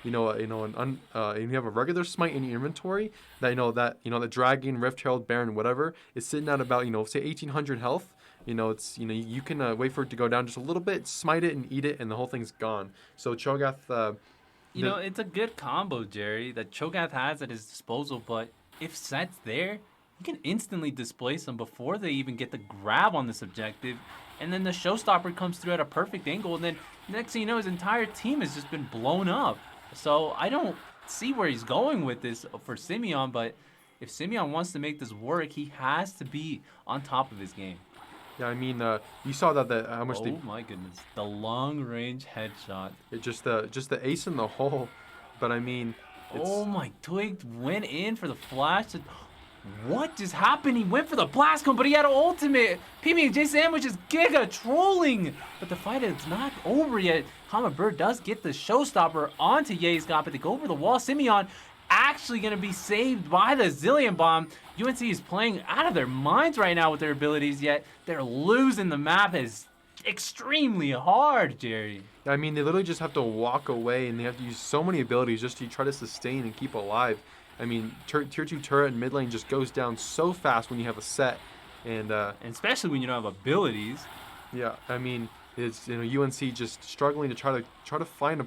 you have a regular smite in your inventory, the Dragon, Rift Herald, Baron, whatever is sitting at about say 1800 health. You can wait for it to go down just a little bit, smite it and eat it, and the whole thing's gone. So Cho'Gath. It's a good combo, Jerry, that Cho'Gath has at his disposal. But if Set's there, he can instantly displace them before they even get the grab on this objective. And then the showstopper comes through at a perfect angle. And then next thing you know, his entire team has just been blown up. So I don't see where he's going with this for Simeon. But if Simeon wants to make this work, he has to be on top of his game. Yeah, I mean, you saw that how much. Oh my goodness, the long range headshot. It just the ace in the hole, but I mean. Oh my! Twig went in for the flash. What just happened? He went for the blast cone, but he had an ultimate. PB&J Sandwich is giga trolling, but the fight is not over yet. Kama Bird does get the showstopper onto Yaescott, but they go over the wall. Simeon actually going to be saved by the Zillion Bomb. UNC is playing out of their minds right now with their abilities, yet they're losing the map is extremely hard, Jerry. I mean, they literally just have to walk away, and they have to use so many abilities just to try to sustain and keep alive. I mean, tier 2 turret and mid lane just goes down so fast when you have a set, and especially when you don't have abilities. Yeah, I mean, it's UNC just struggling to try to find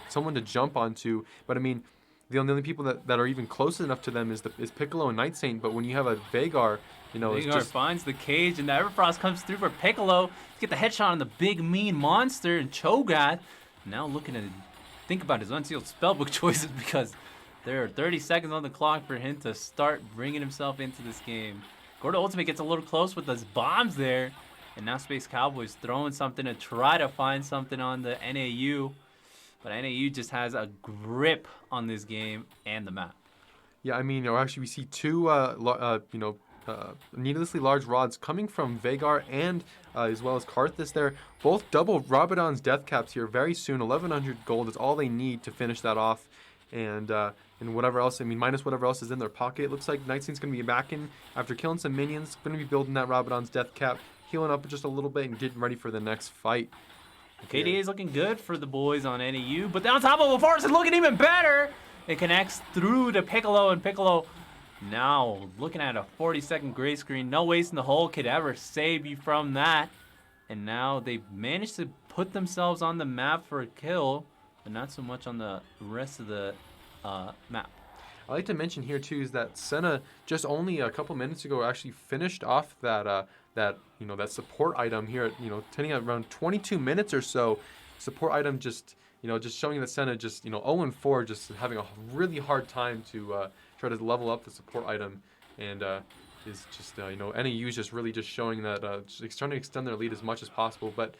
someone to jump onto, but I mean. The only people that are even close enough to them is Piccolo and Night Saint. But when you have a Veigar, Veigar finds the cage, and the Everfrost comes through for Piccolo to get the headshot on the big mean monster, and Cho'Gath now looking to think about his unsealed spellbook choices because there are 30 seconds on the clock for him to start bringing himself into this game. Gordo Ultimate gets a little close with those bombs there, and now Space Cowboys throwing something to try to find something on the NAU. But NAU just has a grip on this game and the map. Yeah, I mean, actually we see two, needlessly large rods coming from Veigar and as well as Karthus there. Both double Rabadon's death caps here very soon. 1,100 gold is all they need to finish that off. And whatever else, I mean, minus whatever else is in their pocket. It looks like Night Saint's going to be back in after killing some minions. Going to be building that Rabadon's death cap, healing up just a little bit and getting ready for the next fight. KDA is looking good for the boys on NAU, but on top of a force is looking even better. It connects through to Piccolo, and Piccolo now looking at a 40-second gray screen. No waste in the hole could ever save you from that. And now they've managed to put themselves on the map for a kill, but not so much on the rest of the map. I like to mention here too is that Senna just only a couple minutes ago actually finished off that support item here at turning at around 22 minutes or so. Support item just showing that Senna just 0-4, just having a really hard time to try to level up the support item, and is just NAU is just really just showing that trying to extend their lead as much as possible. But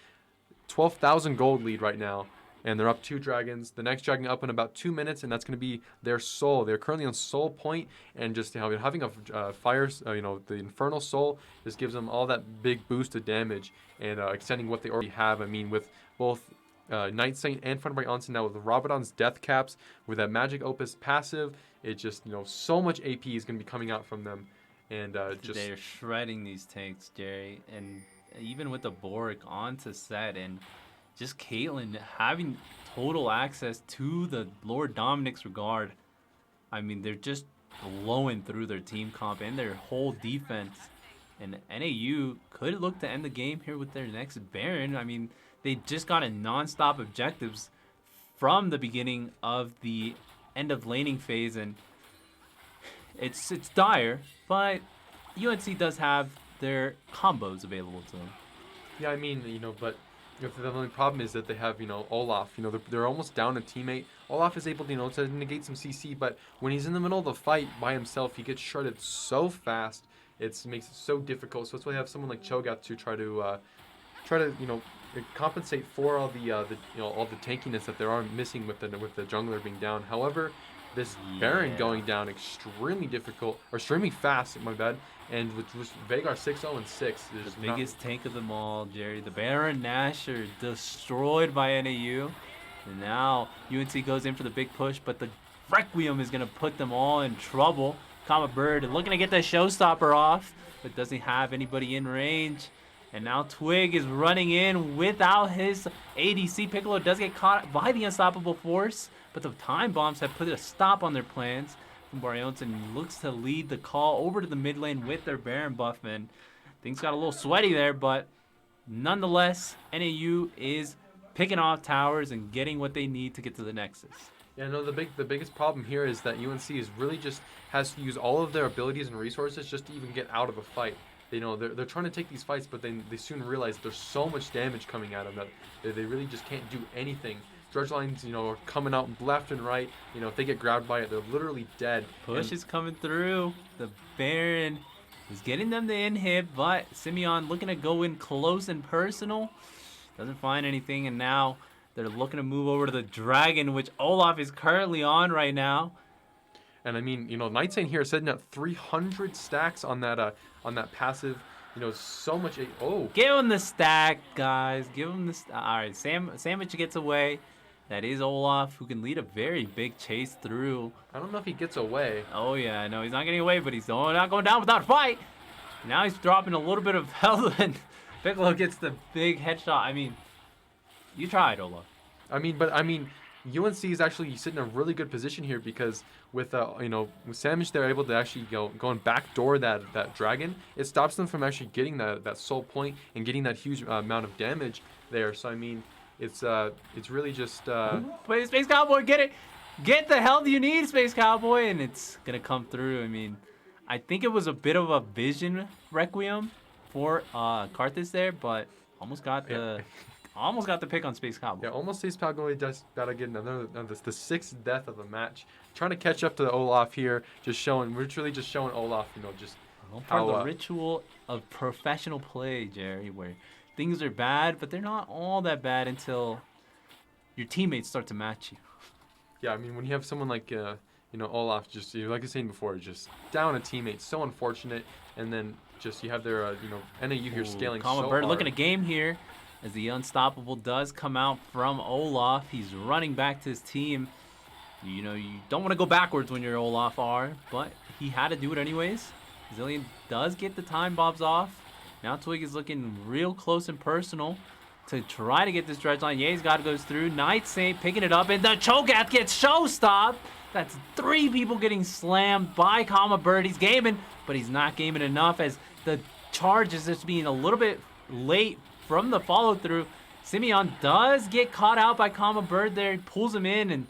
12,000 gold lead right now. And they're up 2 dragons. The next dragon up in about 2 minutes, and that's going to be their soul. They're currently on soul point, and just having a fire, the infernal soul just gives them all that big boost of damage and extending what they already have. I mean, with both Night Saint and Fun Bright Onsen now with Rabadon's death caps, with that magic opus passive, it just so much AP is going to be coming out from them, and they're shredding these tanks, Jerry, and even with the Bork onto set and. Just Caitlyn having total access to the Lord Dominic's regard. I mean, they're just blowing through their team comp and their whole defense. And NAU could look to end the game here with their next Baron. I mean, they just got a non-stop objectives from the beginning of the end of laning phase, and it's dire. But UNC does have their combos available to them. Yeah, I mean, but the only problem is that they have, Olaf. They're almost down a teammate. Olaf is able to, to negate some CC, but when he's in the middle of the fight by himself, he gets shredded so fast. It makes it so difficult. So that's why they have someone like Cho'Gath to try to, compensate for all the all the tankiness that there are missing with the jungler being down. However, this Baron going down extremely difficult, or extremely fast, my bad. And with Veigar 6-0 and 6, the biggest tank of them all, Jerry. The Baron Nashor destroyed by NAU. And now UNC goes in for the big push, but the Requiem is going to put them all in trouble. Kama Bird looking to get the showstopper off, but doesn't have anybody in range. And now Twig is running in without his ADC. Piccolo does get caught by the unstoppable force, but the time bombs have put a stop on their plans. Barionson looks to lead the call over to the mid lane with their Baron buff, and things got a little sweaty there, but nonetheless, NAU is picking off towers and getting what they need to get to the Nexus. Yeah, no, the biggest problem here is that UNC is really just has to use all of their abilities and resources just to even get out of a fight. They're trying to take these fights, but they soon realize there's so much damage coming at them that they really just can't do anything. Dredge lines, are coming out left and right. If they get grabbed by it, they're literally dead. Push is coming through. The Baron is getting them to inhib, but Simeon looking to go in close and personal. Doesn't find anything, and now they're looking to move over to the Dragon, which Olaf is currently on right now. And I mean, Nightsane here is setting up 300 stacks on that passive. So much. Give him the stack, guys. Give him the stack. All right, Sandwich gets away. That is Olaf, who can lead a very big chase through. I don't know if he gets away. Oh, yeah. No, he's not getting away, but he's not going down without a fight. Now he's dropping a little bit of health, and Piccolo gets the big headshot. I mean, you tried, Olaf. UNC is actually sitting in a really good position here because with Sandwich, they're able to actually go and backdoor that Dragon. It stops them from actually getting that soul point and getting that huge amount of damage there. So, I mean, it's really just Play Space Cowboy, get it, get the health you need, Space Cowboy, and it's gonna come through. I mean, I think it was a bit of a vision Requiem for Karthus there, but almost got the pick on Space Cowboy. Yeah, almost Space Cowboy does gotta get the sixth death of the match. Trying to catch up to Olaf here, literally just showing Olaf, just part of the ritual of professional play, Jerry, where things are bad, but they're not all that bad until your teammates start to match you. Yeah, I mean, when you have someone like, Olaf, just like I was saying before, just down a teammate, so unfortunate, and then just you have their, NAU here scaling so Bird hard. looking a game here as the Unstoppable does come out from Olaf. He's running back to his team. You don't want to go backwards when you're Olaf R, but he had to do it anyways. Zillion does get the time bombs off. Now Twig is looking real close and personal to try to get this dredge line. Ye's God goes through. Night Saint picking it up, and the Cho'Gath gets show stopped. That's 3 people getting slammed by Kama Bird. He's gaming, but he's not gaming enough as the charge is just being a little bit late from the follow through. Simeon does get caught out by Kama Bird there. He pulls him in, and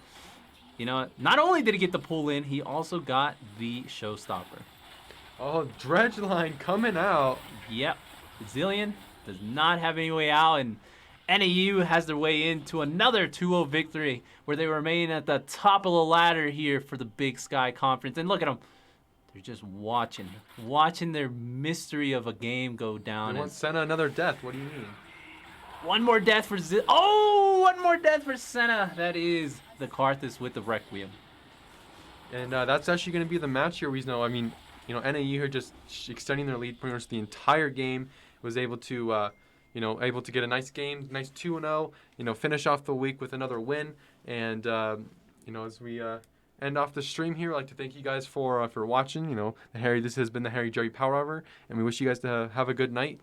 not only did he get the pull in, he also got the showstopper. Oh, dredge line coming out. Yep. Zillion does not have any way out, and NAU has their way into another 2-0 victory where they remain at the top of the ladder here for the Big Sky Conference. And look at them. They're just watching their mystery of a game go down. They want Senna another death. What do you mean? One more death for one more death for Senna. That is the Karthus with the Requiem. And that's actually going to be the match here. NAU here just extending their lead pretty much the entire game. Was able to, get a nice game, nice 2-0. Finish off the week with another win. And as we end off the stream here, I'd like to thank you guys for watching. This has been the Harry Jerry Power Hour, and we wish you guys to have a good night.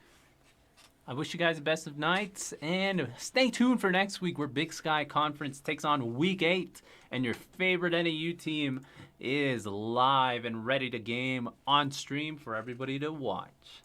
I wish you guys the best of nights, and stay tuned for next week where Big Sky Conference takes on Week 8, and your favorite NAU team is live and ready to game on stream for everybody to watch.